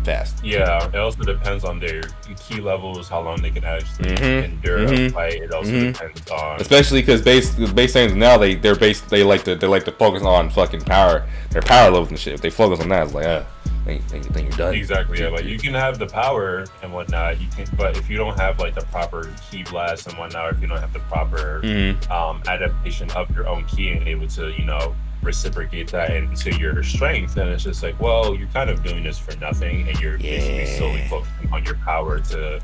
fast. Yeah, it also depends on their key levels, how long they can actually endure a fight. It also depends on, especially because base Saiyans now they like to focus on fucking power, their power levels and shit. If they focus on that, it's like then you're done. Exactly. Yeah, like you can have the power and whatnot. You can, but if you don't have like the proper Ki Blast and whatnot, or if you don't have the proper adaptation of your own ki and able to reciprocate that into your strength, then it's just like, well, you're kind of doing this for nothing, and you're basically solely focusing on your power to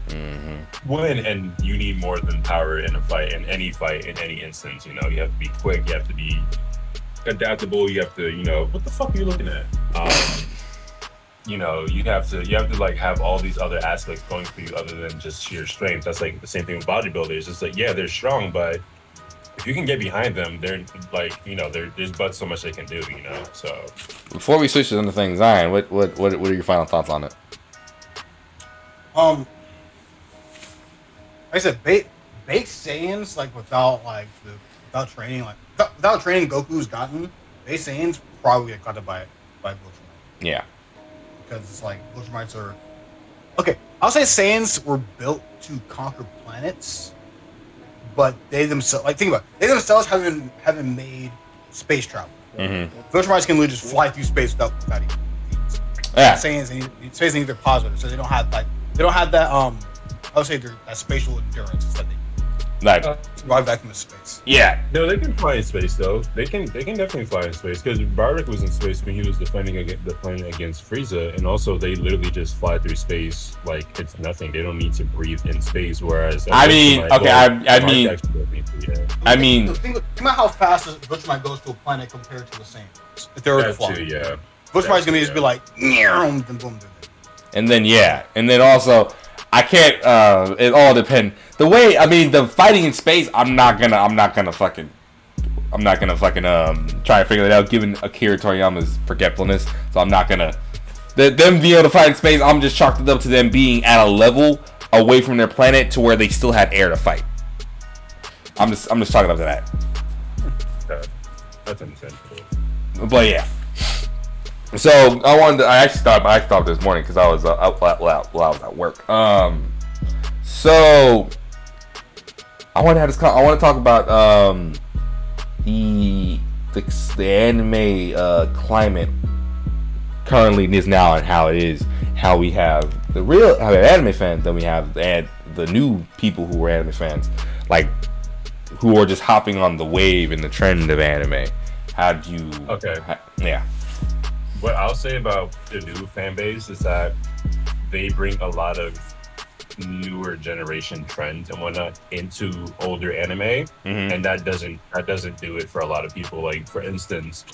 win. And you need more than power in a fight, in any instance. You have to be quick, you have to be adaptable, you have to what the fuck are you looking at? You have to like have all these other aspects going for you other than just sheer strength. That's like the same thing with bodybuilders. It's like, yeah, they're strong, but if you can get behind them, they're like, there's but so much they can do, So before we switch to other things, Zion, what are your final thoughts on it? Like I said, base Saiyans, like without training, without training Goku's gotten, base Saiyans probably get caught by Viltrumite. Yeah. Because it's like Viltrumites are okay. I'll say Saiyans were built to conquer planets. But they themselves, haven't made space travel. Viltrumites can literally just fly through space without even. Yeah. Saiyans need their positive, so they don't have that. I would say that spatial endurance that they survive back into space. Yeah. No, they can fly in space though. They can definitely fly in space because Bardock was in space when he was defending the planet against Frieza, and also they literally just fly through space like it's nothing. They don't need to breathe in space. Whereas think about how fast a Viltrumite goes to a planet compared to a Saiyan. If they're already flying, Viltrumite's gonna just be like, then boom, and then also. I can't. It all depends. The way the fighting in space. I'm not gonna fucking try to figure it out. Given Akira Toriyama's forgetfulness, so I'm not gonna. Them being able to fight in space. I'm just chalked it up to them being at a level away from their planet to where they still had air to fight. I'm just chalking it up to that. That's intentional. But yeah. So I actually stopped this morning because I was I was at work. So I want to talk about the anime climate currently is now and how it is. How we have the anime fans, then we have the new people who were anime fans, like who are just hopping on the wave and the trend of anime. How do you? Yeah. What I'll say about the new fan base is that they bring a lot of newer generation trends and whatnot into older anime, and that doesn't do it for a lot of people. Like, for instance,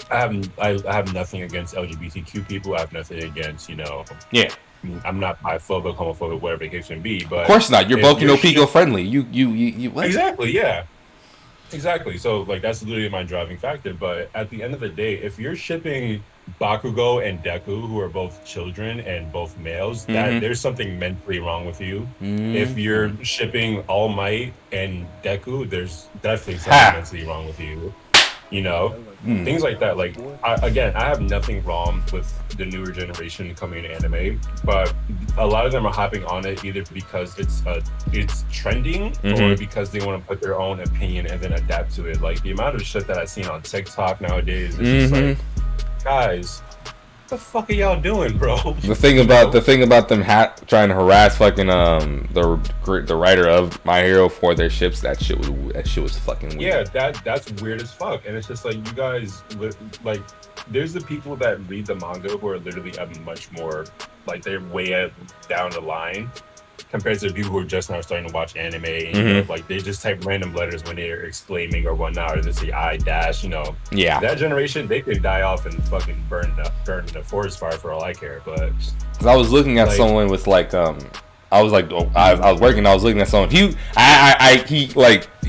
I have nothing against LGBTQ people. I have nothing against, Yeah. I'm not biphobic, homophobic, whatever the case may be. But of course not. You're Boku no Pico friendly. You what? Exactly. Yeah. Exactly. So, like, that's literally my driving factor. But at the end of the day, if you're shipping Bakugo and Deku, who are both children and both males, that there's something mentally wrong with you. If you're shipping All Might and Deku, there's definitely something mentally wrong with you. Things like that. Like, I have nothing wrong with the newer generation coming in anime, but a lot of them are hopping on it either because it's trending or because they want to put their own opinion and then adapt to it. Like, the amount of shit that I've seen on TikTok nowadays is just like, guys, what the fuck are y'all doing, bro? The thing about them trying to harass fucking the writer of My Hero for their ships, that shit was fucking weird. Yeah, that's weird as fuck. And it's just like, you guys, like, there's the people that read the manga who are literally much more, like, they're way down the line compared to the people who are just now starting to watch anime and like, they just type random letters when they're exclaiming or whatnot, or they say I dash, Yeah. That generation, they could die off and fucking burn in a forest fire for all I care. But I was looking at someone with like I was working. I was looking at someone. He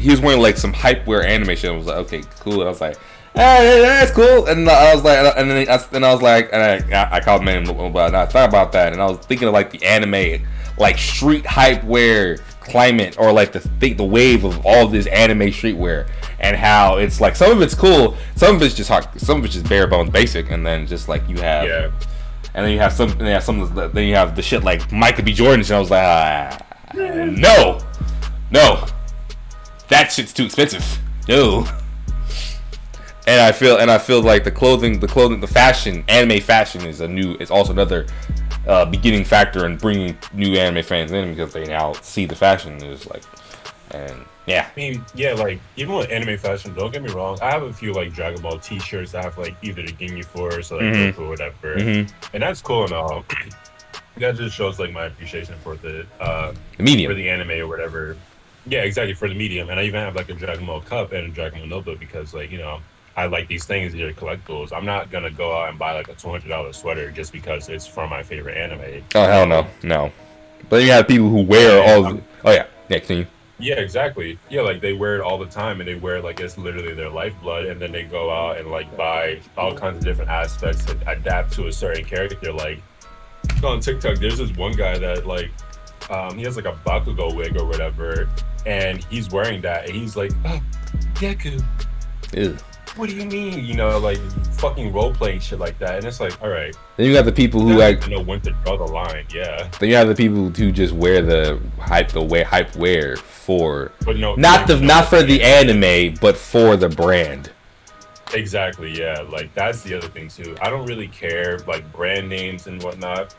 was wearing like some hype wear animation. I was like, okay, cool. And I was like, that's cool. And I was like, and I was like, and I commented about. I thought about that, and I was thinking of like the anime, like street hype wear climate, or like the wave of all this anime streetwear, and how it's like some of it's cool, some of it's just hard, some of it's just bare bones basic, and then just like you have. Yeah. And then you have then you have the shit like Michael B. Jordan, and I was like, no, that shit's too expensive. No. And I feel like the clothing, the fashion, anime fashion is also another beginning factor in bringing new anime fans in, because they now see the fashion is like, and yeah. I mean, yeah, like, even with anime fashion, don't get me wrong, I have a few like Dragon Ball t-shirts that have like either the Ginyu Force or like Goku or whatever, and that's cool and all. That just shows like my appreciation for the medium, for the anime or whatever. Yeah, exactly, for the medium. And I even have like a Dragon Ball cup and a Dragon Ball notebook because, like, I like these things, they're collectibles. I'm not gonna go out and buy like a $200 sweater just because it's from my favorite anime. Oh hell no. But you have people who wear continue. Yeah, exactly. Yeah, like they wear it all the time, and they wear like it's literally their lifeblood, and then they go out and like buy all kinds of different aspects to adapt to a certain character. Like on TikTok, there's this one guy that like he has like a Bakugo wig or whatever, and he's wearing that, and he's like, oh, Deku. Ew. What do you mean? Like fucking role playing shit like that, and it's like, all right. Then you got the people who like know when to draw the line. Yeah. Then you have the people who just wear the hype wear for, but not for the anime, but for the brand. Exactly. Yeah. Like that's the other thing too. I don't really care like brand names and whatnot.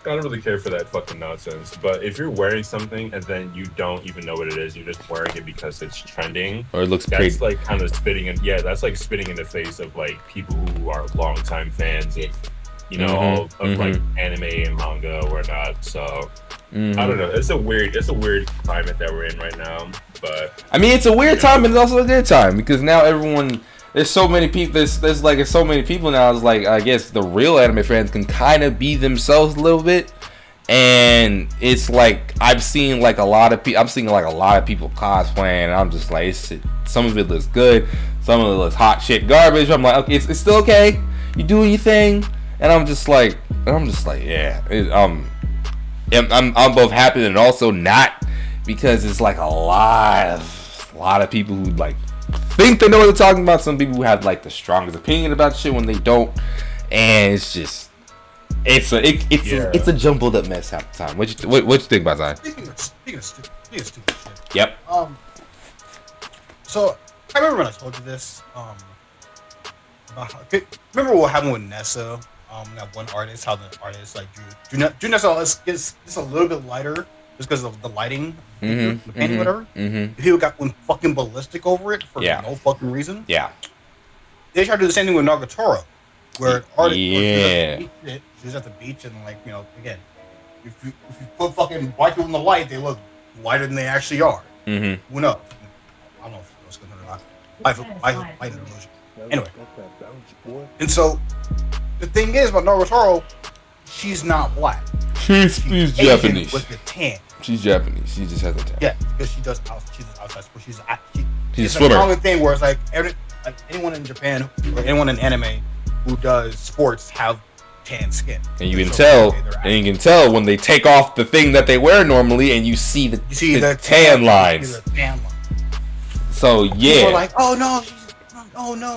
I don't really care for that fucking nonsense. But if you're wearing something and then you don't even know what it is, you're just wearing it because it's trending, or it looks that's crazy. Like kind of spitting in. Yeah, that's like spitting in the face of like people who are longtime fans of, all of like anime and manga or not. So I don't know. It's a weird climate that we're in right now. But I mean, it's a weird time, and it's also a good time because now everyone. There's so many people. There's so many people now. It's like, I guess the real anime fans can kind of be themselves a little bit, and it's like I'm seeing like a lot of people cosplaying, and I'm just like, some of it looks good, some of it looks hot shit garbage. I'm like, okay, it's still okay. You doing your thing, and I'm just like, yeah. I'm both happy and also not, because it's like a lot of people who like think they know what they're talking about. Some people who have like the strongest opinion about shit when they don't, and it's just it's a jumbled up mess half the time. What you think about that? Speaking of stupid shit. Yep. So I remember when I told you this. Remember what happened with Nessa? That one artist, how the artist like drew Nessa is a little bit lighter. Just because of the lighting, the painting, whatever. People got fucking ballistic over it for no fucking reason. Yeah. They tried to do the same thing with Nagatoro, where artist she was at the beach and like again, if you put fucking white people in the light, they look lighter than they actually are. Mm-hmm. Who knows? I don't know if it's good or not. Light an illusion. Anyway, and so the thing is about Naruto, she's not black. She's Japanese with the tan. She's Japanese. She just has a tan. Yeah, because she's outside sports. She's a swimmer. A common thing where it's like anyone in Japan or anyone in anime who does sports have tan skin. And you can tell when they take off the thing that they wear normally, and you see the tan lines. So yeah. People are like, oh no,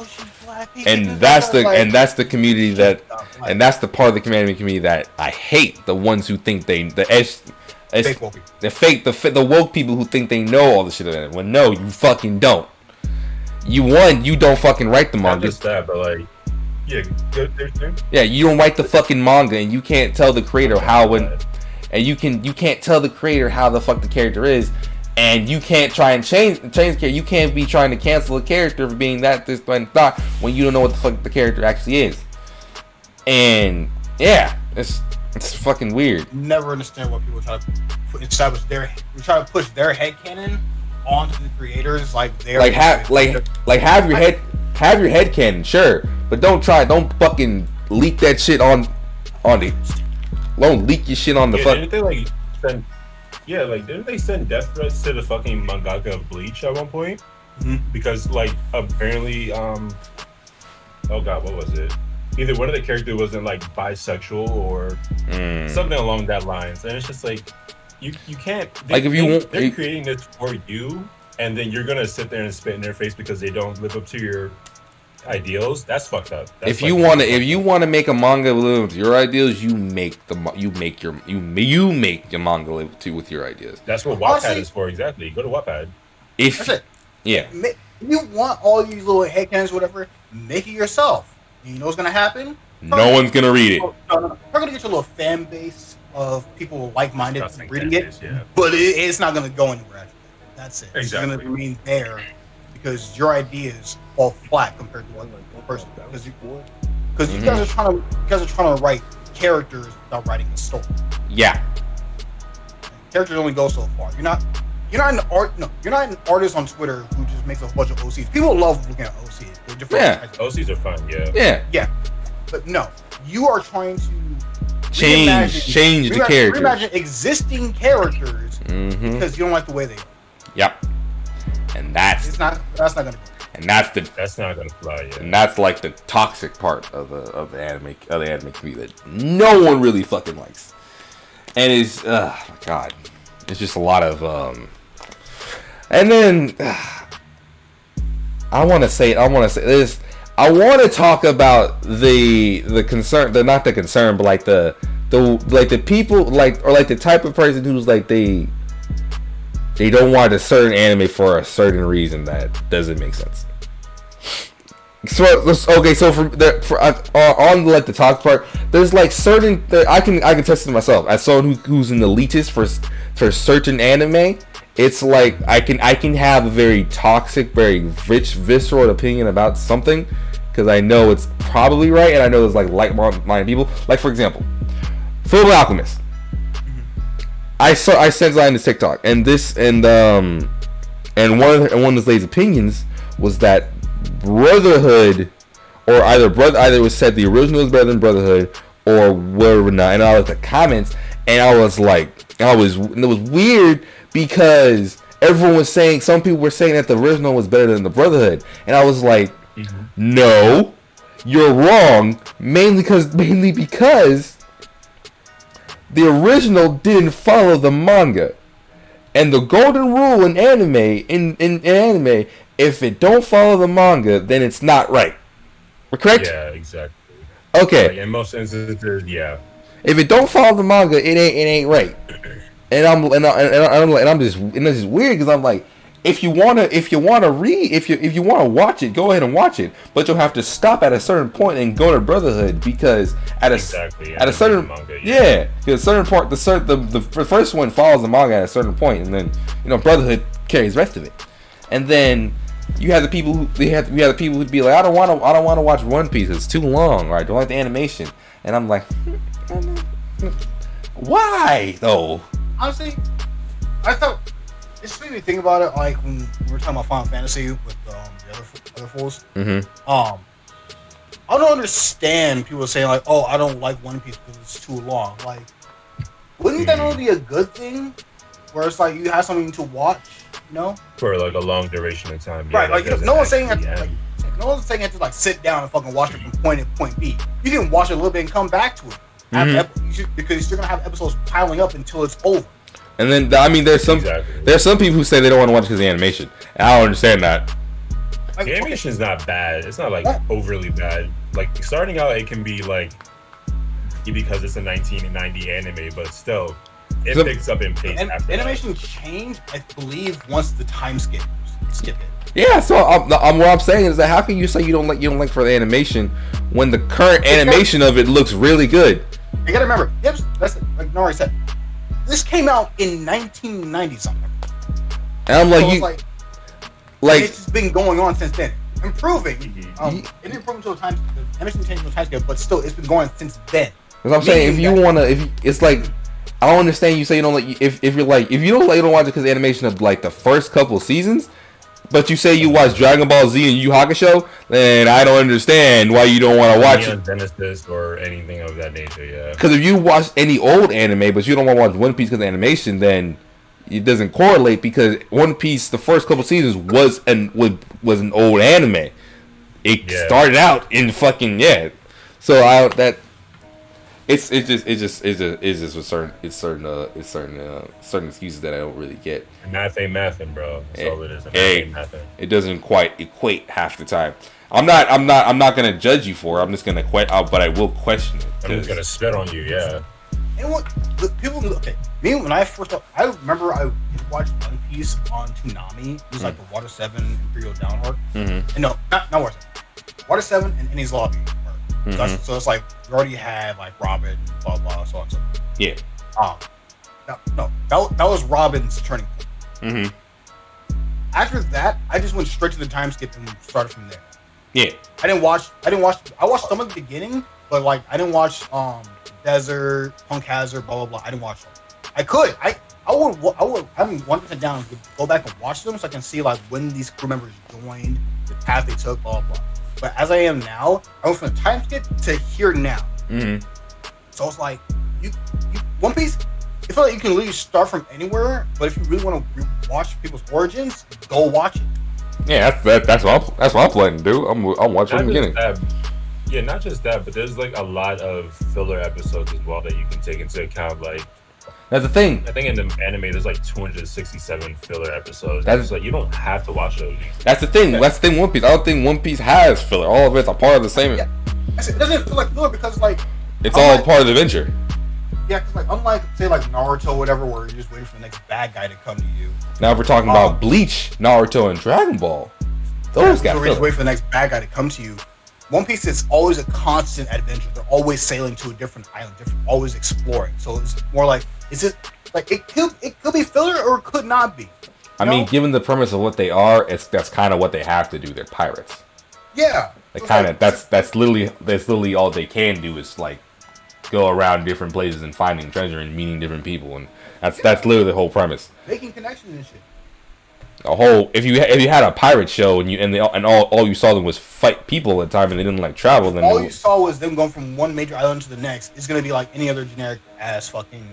she's black. And that's the community and that's the part of the community that I hate. The ones who think fake woke people. The woke people who think they know all the shit about it. When no, you fucking don't. You don't fucking write the manga. Not just that, but like, yeah, you don't write the fucking manga, and you can't tell the creator you can't tell the creator how the fuck the character is, and you can't try and change the character. You can't be trying to cancel a character for being this and that when you don't know what the fuck the character actually is. And yeah, it's fucking weird. Never understand what people try to establish try to push their headcanon onto the creators, like they're have your headcanon, sure, but don't fucking leak that shit on the. Don't leak your shit on the fuck. Didn't they send death threats to the fucking mangaka of Bleach at one point? Mm-hmm. Because like apparently oh god, what was it? Either one of the characters wasn't like bisexual or something along that lines, and it's just like you can't. They're creating this for you, and then you're gonna sit there and spit in their face because they don't live up to your ideals. That's fucked up. If you want to make a manga live with your ideals, you make your manga live with your ideas. That's what Wattpad is for, exactly. Go to Wattpad. That's it. Yeah. If you want all these little headcanons, whatever, make it yourself. You know what's gonna happen? No one's gonna read it. No. You're gonna get your little fan base of people like-minded reading it, yeah. But it's not gonna go anywhere. Actually. That's it. Exactly. It's gonna remain there because your ideas fall flat compared to one person. Because you guys are trying to write characters without writing a story. Yeah. Characters only go so far. You're not an artist on Twitter who just makes a bunch of OCs. People love looking at OCs. They're different. Yeah, OCs are fun. Yeah. But no, you are trying to change the characters. Reimagine existing characters because you don't like the way they are. Yep. And that's not gonna. And that's not gonna fly. Yeah. And that's like the toxic part of the anime community that no one really fucking likes. And it's my god, it's just a lot of and then I want to this. I want to talk about the concern, not the concern, but like the people the type of person who's like they don't want a certain anime for a certain reason that doesn't make sense. So on like the talk part, there's like certain I can test it myself as someone who's an elitist for certain anime. It's like I can have a very toxic, very rich, visceral opinion about something because I know it's probably right, and I know there's like like-minded people. Like for example, Fullmetal Alchemist. I sent that in the TikTok, and one of this lady's opinions was that Brotherhood, or either it was said the original is better than Brotherhood, or whatever not. And I looked at the comments, and it was weird because everyone was saying, some people were saying that the original was better than the Brotherhood, and I was like, no, you're wrong, mainly because the original didn't follow the manga, and the golden rule in anime, if it don't follow the manga, then it's not right. Correct? Yeah, exactly. Okay. Like in most instances, yeah. If it don't follow the manga, it ain't right. And it's just weird because I'm like, if you wanna watch it, go ahead and watch it, but you'll have to stop at a certain point and go to Brotherhood because at a certain manga, because a certain part, the first one follows the manga at a certain point, and then Brotherhood carries the rest of it, and then you have the people who'd be like, I don't want to watch One Piece, it's too long, or I don't like the animation, and I'm like, Why though? Honestly, I thought it just made me think about it. Like when we were talking about Final Fantasy with the other fools. I don't understand people saying like, "Oh, I don't like One Piece because it's too long." Like, wouldn't that only be a good thing? Where it's like you have something to watch, you know, for like a long duration of time. Right? Like no one's saying no one's saying you have to like sit down and fucking watch it from point A to point B. You can watch it a little bit and come back to it because you're gonna have episodes piling up until it's over. And then I mean, there's some people who say they don't want to watch because of the animation. And I don't understand that. Like, the animation is not bad. It's not like overly bad. Like starting out, it can be like because it's a 1990 anime, but still, it picks up in pace. After animation changed, I believe, once the time skip it. Yeah, so what I'm saying is that how can you say you don't like for the animation when the current animation of it looks really good? You gotta remember, that's like Nori said. This came out in 1990 something. And I'm like, so it's just been going on since then, improving. It didn't improve until the animation changed until time skip, but still, it's been going since then. Because I'm saying, it's like, I don't understand you say you don't like if you don't watch it because the animation of like the first couple seasons, but you say you watch Dragon Ball Z and Yu Hakusho, then I don't understand why you don't want to watch it. Genesis or anything of that nature, yeah. Because if you watch any old anime, but you don't want to watch One Piece because of animation, then it doesn't correlate because One Piece, the first couple seasons was an old anime. It started out in fucking So it's just with certain excuses that I don't really get. Math ain't mathin', bro. That's all it is. It doesn't quite equate half the time. I'm not gonna judge you for it. I'm just gonna but I will question it. I'm just gonna spit on you, yeah. And what people me when I first I remember I watched One Piece on Toonami. It was like the Water 7 Imperial Down arc. And no, not Water 7. Water 7 and Enies Lobby. So it's like you already had like Robin, blah blah, so on and so forth. Yeah. No, that was Robin's turning point. After that, I just went straight to the time skip and started from there. Yeah. I watched some of the beginning, but like I didn't watch Desert, Punk Hazard, blah blah blah. I didn't watch them. I would I'm 1% down to go back and watch them so I can see like when these crew members joined, the path they took, blah blah. But as I am now, I went from the time skip to here now. So it's like you One Piece. I feel like you can literally start from anywhere, but if you really want to watch people's origins, go watch it. Yeah, that's what I'm planning to do. I'm watching from the beginning. Yeah, not just that, but there's like a lot of filler episodes as well that you can take into account. Like that's the thing. I think in the anime there's like 267 filler episodes. That's like you don't have to watch those. That's the thing. That's the thing. One Piece. I don't think One Piece has filler. All of it's a part of the same. Yeah. It doesn't feel like filler because like it's all part of the adventure. Yeah, because like unlike say like Naruto or whatever, where you're just waiting for the next bad guy to come to you. Now if we're talking about Bleach, Naruto, and Dragon Ball. Those got filler. Just wait for the next bad guy to come to you. One Piece is always a constant adventure. They're always sailing to a different island, always exploring. So it's more like it could be filler or it could not be. I mean, given the premise of what they are, that's kind of what they have to do. They're pirates. Yeah. That's literally all they can do is like go around different places and finding treasure and meeting different people, and that's literally the whole premise. Making connections and shit. If you had a pirate show and all you saw them was fight people at the time and they didn't like travel, then all you saw was them going from one major island to the next. It's gonna be like any other generic ass fucking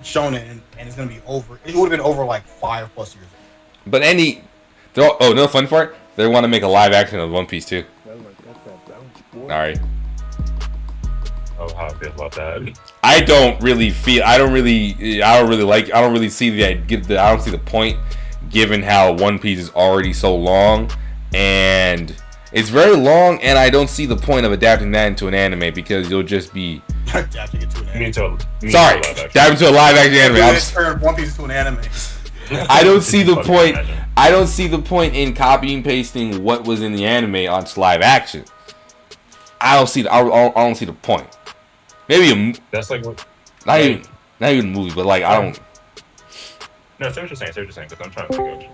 shonen, and it's gonna be over. It would have been over like 5+ years ago. But no fun part. They want to make a live action of One Piece too. Alright. Oh, how I feel about that. I don't really see the point, given how One Piece is already so long, and it's very long, and I don't see the point of adapting that into an anime because you'll just be adapting it to an anime. Adapting to a live action anime. Turn One Piece to an anime. I don't see the point. I don't see the point in copying pasting what was in the anime onto live action. I don't see the point. Maybe that's like what. Not even a movie, but like I don't. No, say what you're saying. Because I'm trying to figure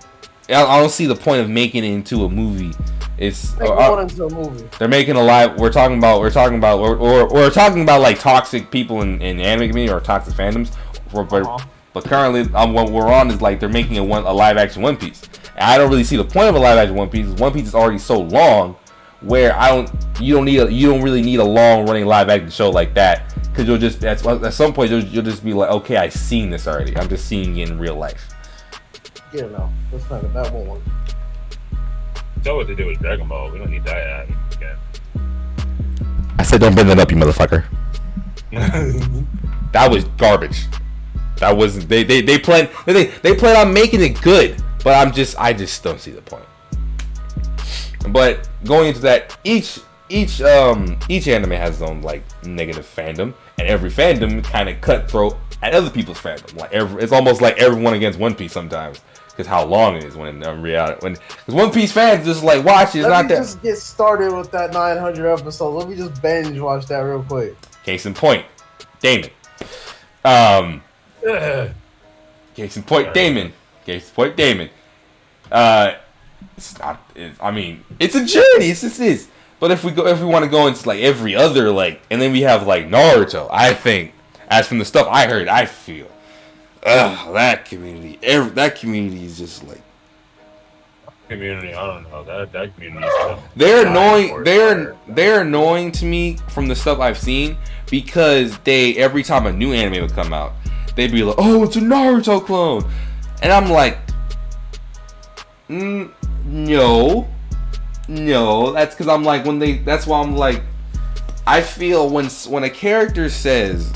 out. I don't see the point of making it into a movie It's going into a movie. They're making a live. We're talking about like toxic people in the anime community or toxic fandoms. But currently, what we're on is like they're making a live action One Piece. And I don't really see the point of a live action One Piece. One Piece is already so long, where you don't really need a long running live action show like that, because you'll just at some point you'll just be like, okay, I've seen this already. I'm just seeing it in real life. Yeah, no, that's not that won't work. So what they do with Dragon Ball, we don't need that again. I said, don't bring that up, you motherfucker. That was garbage. That wasn't. They plan on making it good, but I just don't see the point. But going into that, each anime has its own like negative fandom, and every fandom kind of cutthroat at other people's fandom. Like it's almost like everyone against One Piece sometimes, because how long it is when in reality, because One Piece fans just like watch it. It's not that. Just get started with that 900 episodes. Let me just binge watch that real quick. Case in point, Damon. Case in point, Damon. It's not. I mean, it's a journey. It's just is. But if we want to go into like every other like, and then we have like Naruto. I think, as from the stuff I heard, I feel, that community is just like. Community, I don't know that community. They're annoying. They're annoying to me from the stuff I've seen, because every time a new anime would come out, they'd be like, "Oh, it's a Naruto clone," and I'm like, no. That's because I'm like That's why I'm like, I feel when a character says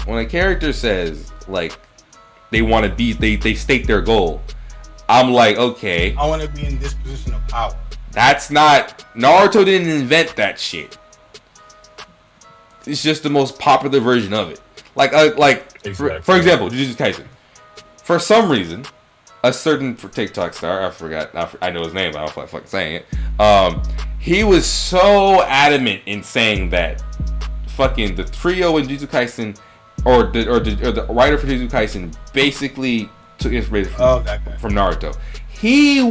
like they want to be, they state their goal. I'm like, okay, I want to be in this position of power. That's not. Naruto didn't invent that shit. It's just the most popular version of it. Exactly. For example, Jujutsu Kaisen. For some reason, a certain TikTok star, I forgot. I know his name, but I don't feel like fucking saying it. He was so adamant in saying that fucking the trio in Jujutsu Kaisen, or the writer for Jujutsu Kaisen, basically took inspiration from Naruto. He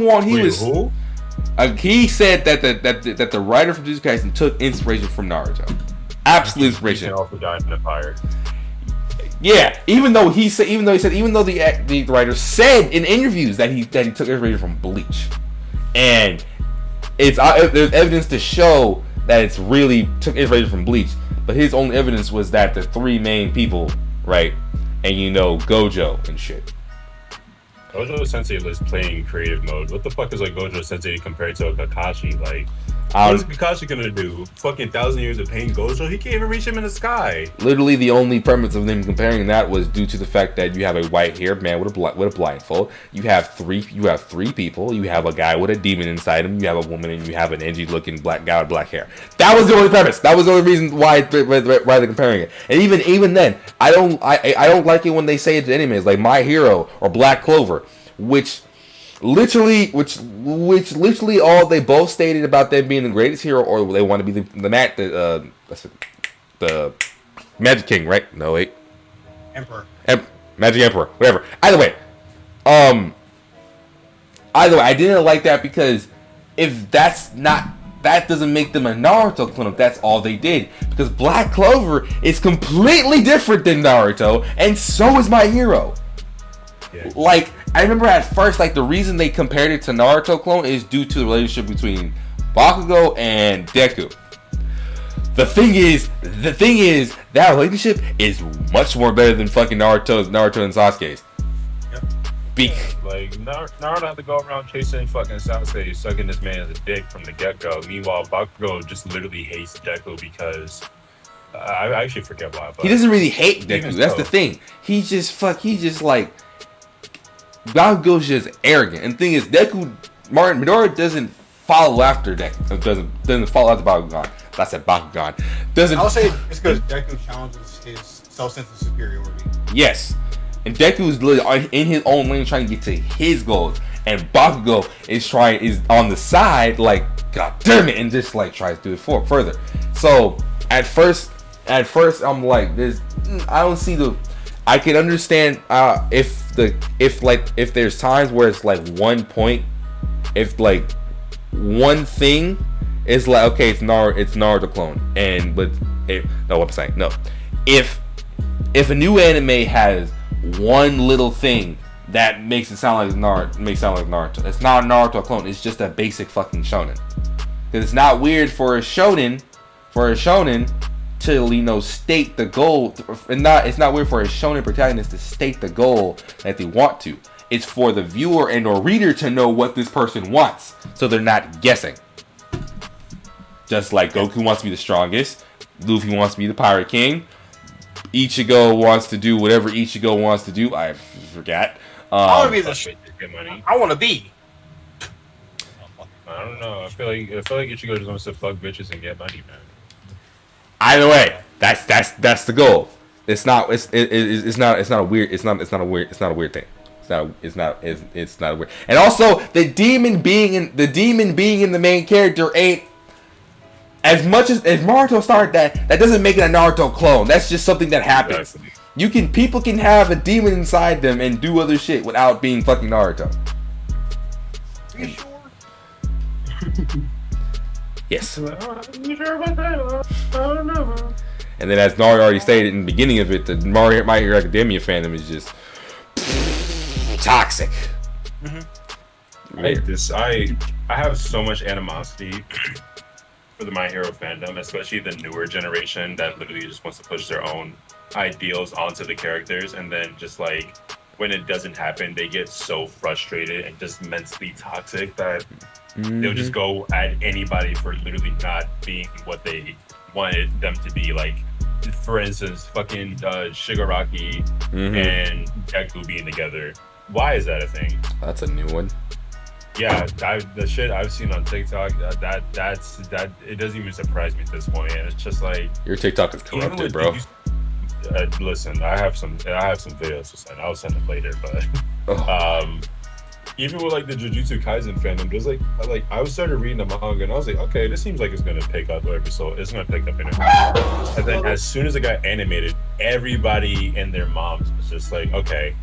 said that the writer from Jujutsu Kaisen took inspiration from Naruto. Absolute inspiration. Also died in the fire. Yeah, even though the writer said in interviews that he took inspiration from Bleach, and there's evidence to show that it's really took inspiration from Bleach, but his only evidence was that the three main people, right, and Gojo and shit. Gojo Sensei was playing creative mode. What the fuck is like Gojo Sensei compared to a Kakashi? Like, what is Kakashi gonna do? Fucking 1,000 years of pain Gojo? He can't even reach him in the sky. Literally, the only premise of them comparing that was due to the fact that you have a white-haired man with a blindfold. You have three people. You have a guy with a demon inside him. You have a woman, and you have an edgy-looking black guy with black hair. That was the only premise. That was the only reason why they're comparing it. And even then, I don't like it when they say it to animes like My Hero or Black Clover, which literally all they both stated about them being the greatest hero, or they want to be the Magic King, right? No, wait. Emperor. Magic Emperor, whatever. Either way, I didn't like that, because if that doesn't make them a Naruto clone if that's all they did, because Black Clover is completely different than Naruto, and so is My Hero. Yeah. Like, I remember at first, like, the reason they compared it to Naruto clone is due to the relationship between Bakugo and Deku. The thing is, that relationship is much more better than fucking Naruto and Sasuke's. Yep. Like, Naruto had to go around chasing fucking Sasuke, sucking this man as a dick from the get-go. Meanwhile, Bakugo just literally hates Deku because... I actually forget why. But he doesn't really hate Deku. That's the thing. He just like... Bakugo's just arrogant. And the thing is, Midoriya doesn't follow after Deku. Doesn't follow after Bakugan. I said Bakugan. I'll say it's because Deku challenges his self-sense of superiority. Yes. And Deku is literally in his own lane trying to get to his goals. And Bakugo is on the side, like, God damn it, and just like tries to do it further. So at first I'm like, I don't see I can understand if there's times where it's like one point, if like one thing it's like, okay, it's Naruto clone, and but no, what I'm saying, no, if a new anime has one little thing that makes it sound like Naruto, it's not a Naruto clone. It's just a basic fucking shonen. Because it's not weird for a shonen to state the goal, and it's not weird for a shonen protagonist to state the goal that they want to. It's for the viewer and or reader to know what this person wants, so they're not guessing. Just like Goku wants to be the strongest, Luffy wants to be the Pirate King, Ichigo wants to do whatever Ichigo wants to do. I forgot. I want to be the. I want to be. I don't know. I feel like Ichigo just wants to fuck bitches and get money, man. Either way, that's the goal. It's not a weird thing. It's not a weird. And also, the demon being in the main character ain't as much as Naruto started that doesn't make it a Naruto clone. That's just something that happens. People can have a demon inside them and do other shit without being fucking Naruto. Are you sure? Yes. You sure about that? I don't know. And then, as Nari already stated in the beginning of it, the My Hero Academia fandom is just toxic. I have so much animosity for the My Hero fandom, especially the newer generation that literally just wants to push their own ideals onto the characters, and then just like when it doesn't happen, they get so frustrated and just mentally toxic that they'll just go at anybody for literally not being what they wanted them to be. Like, for instance, fucking Shigaraki and Deku being together. Why is that a thing? That's a new one. Yeah, the shit I've seen on TikTok, that it doesn't even surprise me at this point, and it's just like your TikTok is corrupted, bro. Listen, I have some videos to send. I'll send them later, but even with like the Jujutsu Kaisen fandom, just like I started reading the manga and I was like, okay, this seems like it's gonna pick up it's gonna pick up in it. And then as soon as it got animated, everybody and their moms was just like, okay,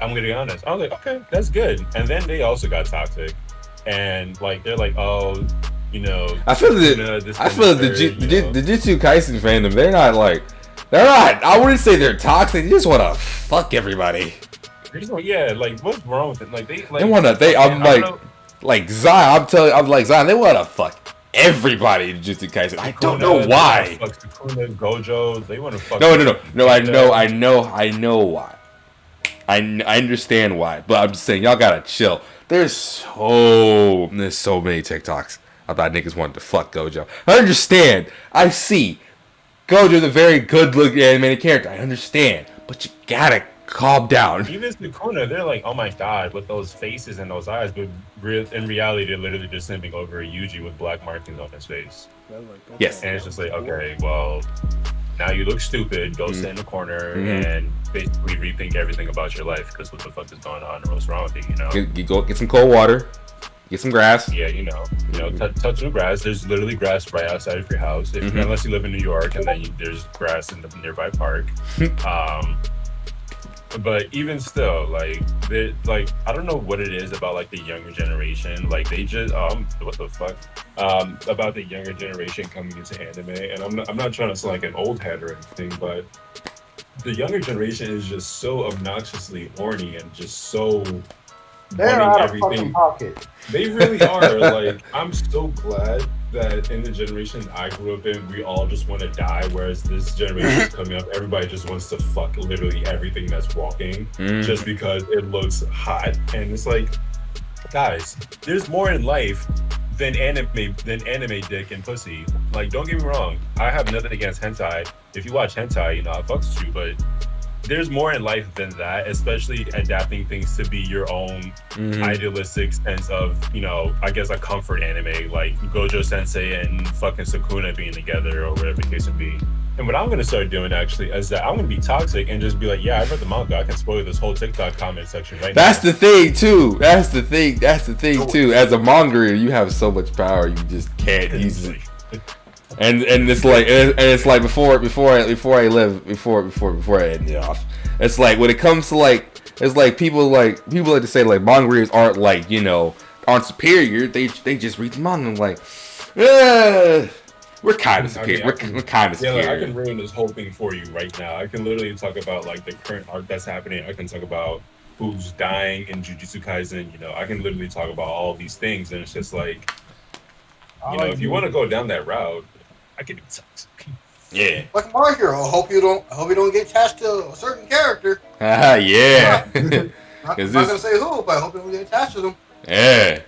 I'm gonna be honest. I was like, okay, that's good. And then they also got toxic, and like they're like, oh, you know, I feel the Jujutsu Kaisen fandom, they're not. I wouldn't say they're toxic. They just want to fuck everybody. Yeah, like what's wrong with it? Like they want to. I'm Zion. They want to fuck everybody in Jujutsu Kaisen. I don't know why. Fuck Sukuna, Gojo. They want to fuck. No. I know why. I understand why, but I'm just saying y'all gotta chill. There's so many TikToks about niggas wanting to fuck Gojo. I understand. I see. Gojo's a very good-looking animated character. I understand, but you gotta calm down. Even Sukuna, they're like, oh my god, with those faces and those eyes, but in reality, they're literally just simping over a Yuji with black markings on his face. Yes, and it's just like, okay, well, now you look stupid. Go sit in the corner and basically rethink everything about your life, because what the fuck is going on or what's wrong with you? You know, you go get some cold water. Get some grass. Yeah, touch the grass. There's literally grass right outside of your house, unless you live in New York, and then there's grass in the nearby park. But even still, like I don't know what it is about like the younger generation. Like they just what the fuck about the younger generation coming into anime, and I'm not trying to sound like an old head or anything, but the younger generation is just so obnoxiously horny and just so. They're out of fucking pocket. They really are. Like, I'm so glad that in the generation I grew up in, we all just want to die, whereas this generation is coming up, everybody just wants to fuck literally everything that's walking, just because it looks hot. And it's like, guys, there's more in life than anime dick and pussy. Like, don't get me wrong, I have nothing against hentai. If you watch hentai, you know, I fucks with you, but there's more in life than that, especially adapting things to be your own idealistic sense of, you know, I guess a comfort anime, like Gojo Sensei and fucking Sukuna being together or whatever the case would be. And what I'm going to start doing actually is that I'm going to be toxic and just be like, yeah, I read the manga. I can spoil this whole TikTok comment section right now. That's the thing too. That's the thing too. As a manga, you have so much power, you just can't use it. And it's like before I end it off. It's like when it comes to like, it's like people like to say like manga readers aren't like, you know, aren't superior. They just read the manga and like, We're kind of scared. We're kind of scared. I can ruin this whole thing for you right now. I can literally talk about like the current arc that's happening. I can talk about who's dying in Jujutsu Kaisen. You know, I can literally talk about all these things, and it's just like, you know, if you want to go down that route, I can do toxic. Yeah. Like my hero. I hope you don't get attached to a certain character. Yeah. I'm not gonna say who, but I hope you don't get attached to them. Yeah.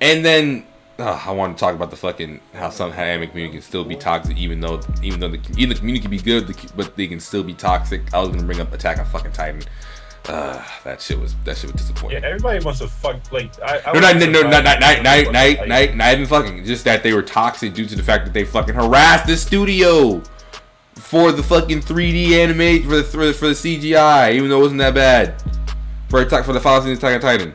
And then I want to talk about the fucking how anime community can still be toxic, even though the community can be good, but they can still be toxic. I was gonna bring up Attack on fucking Titan. That shit was disappointing. Yeah, everybody wants to fuck like. Not even fucking. Just that they were toxic due to the fact that they fucking harassed the studio for the fucking 3D animate for the CGI, even though it wasn't that bad. For the final season of Attack on Titan.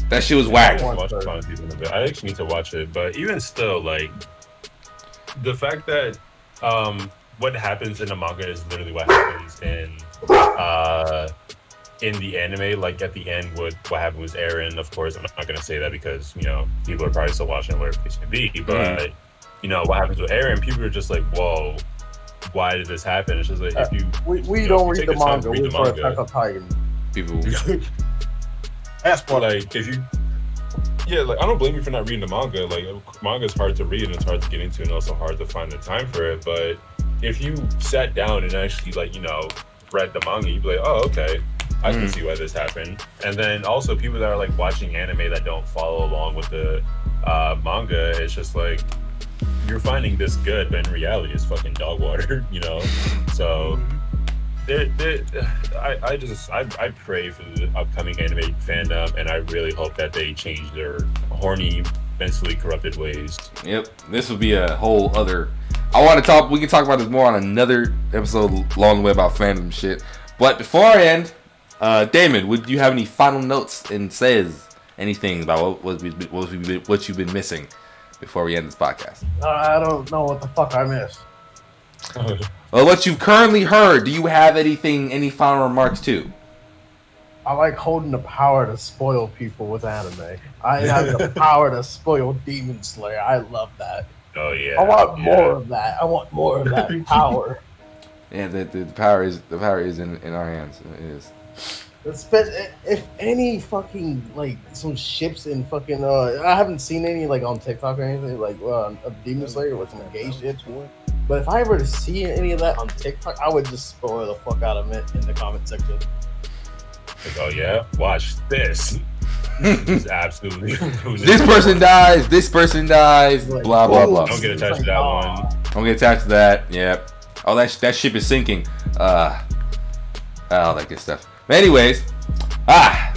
That shit was whack. I actually need to watch it, but even still, like the fact that what happens in the manga is literally what happens in the anime. Like at the end, what happened was Eren. Of course, I'm not gonna say that because, you know, people are probably still watching whatever it's gonna be. But you know what happens with Eren, people are just like, whoa, why did this happen? It's just like if you we don't read the manga. We for Attack on Titan. People. That's what like if you. Yeah, like I don't blame you for not reading the manga. Like manga is hard to read and it's hard to get into, and also hard to find the time for it. But if you sat down and actually, like, you know, read the manga, you'd be like, oh, okay, I can see why this happened. And then also people that are like watching anime that don't follow along with the manga, it's just like you're finding this good, but in reality, it's fucking dog water, you know. So. I pray for the upcoming anime fandom, and I really hope that they change their horny, mentally corrupted ways. Yep, this will be a whole other. We can talk about this more on another episode along the way about fandom shit. But before I end, Damon, would you have any final notes and says anything about what you've been missing before we end this podcast? I don't know what the fuck I missed. Well, what you've currently heard, do you have any final remarks too? I like holding the power to spoil people with anime. I have the power to spoil Demon Slayer. I love that. Oh yeah. I want more of that. I want more of that power. Yeah, the power is in our hands. It is. If any fucking like some ships in fucking I haven't seen any like on TikTok or anything like of Demon Slayer with some gay ships. But if I ever see any of that on TikTok, I would just spoil the fuck out of it in the comment section. Like, oh yeah, watch this. It's absolutely. This person dies. This person dies. Like, blah blah blah. Don't get attached to that one. Don't get attached to that. Yep. Oh, that ship is sinking. All that good stuff. But anyways,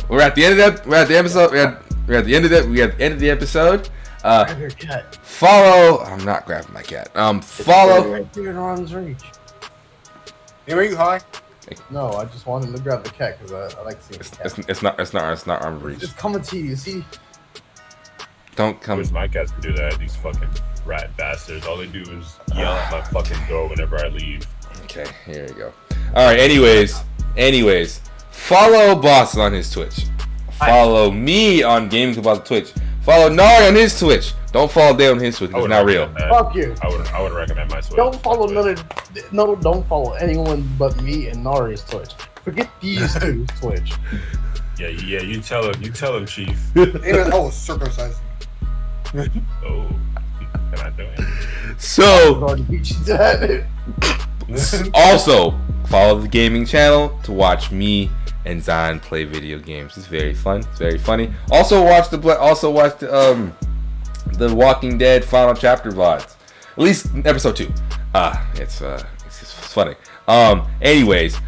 we're at the end of that. We're at the episode. We're at the end of that. We at the end of the episode. Grab your cat. Follow. I'm not grabbing my cat. Follow. Right there in arm's reach. Hey, are you high? No, I just wanted to grab the cat because I like seeing the cat. It's not arm's reach. It's coming to you. See? Don't come. Wish my cats could do that. These fucking rat bastards. All they do is yell at my fucking door whenever I leave. Okay, here you go. All right. Anyways, follow Boss on his Twitch. Follow me on Gaming About Twitch. Follow Nari on his Twitch. Don't follow Dale on his Twitch. It's not real. Fuck you. I would recommend my Twitch. Don't follow don't follow anyone but me and Nari's Twitch. Forget these two's Twitch. Yeah. You tell him, Chief. Circumcised. Oh, can I do it? So, Already beat you to that. also follow the gaming channel to watch me and Zion play video games. It's very fun. It's very funny. Also watch the Walking Dead final chapter VODs. At least episode 2. It's funny. Anyways,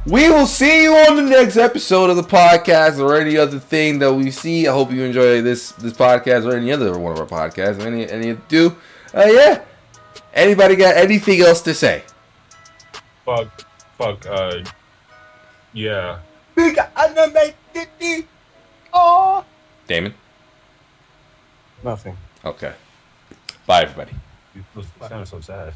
we will see you on the next episode of the podcast or any other thing that we see. I hope you enjoy this podcast or any other one of our podcasts. Any of you do? Yeah. Anybody got anything else to say? Yeah. Big anime titty. Oh. Damon? Nothing. Okay. Bye, everybody. You sound so sad.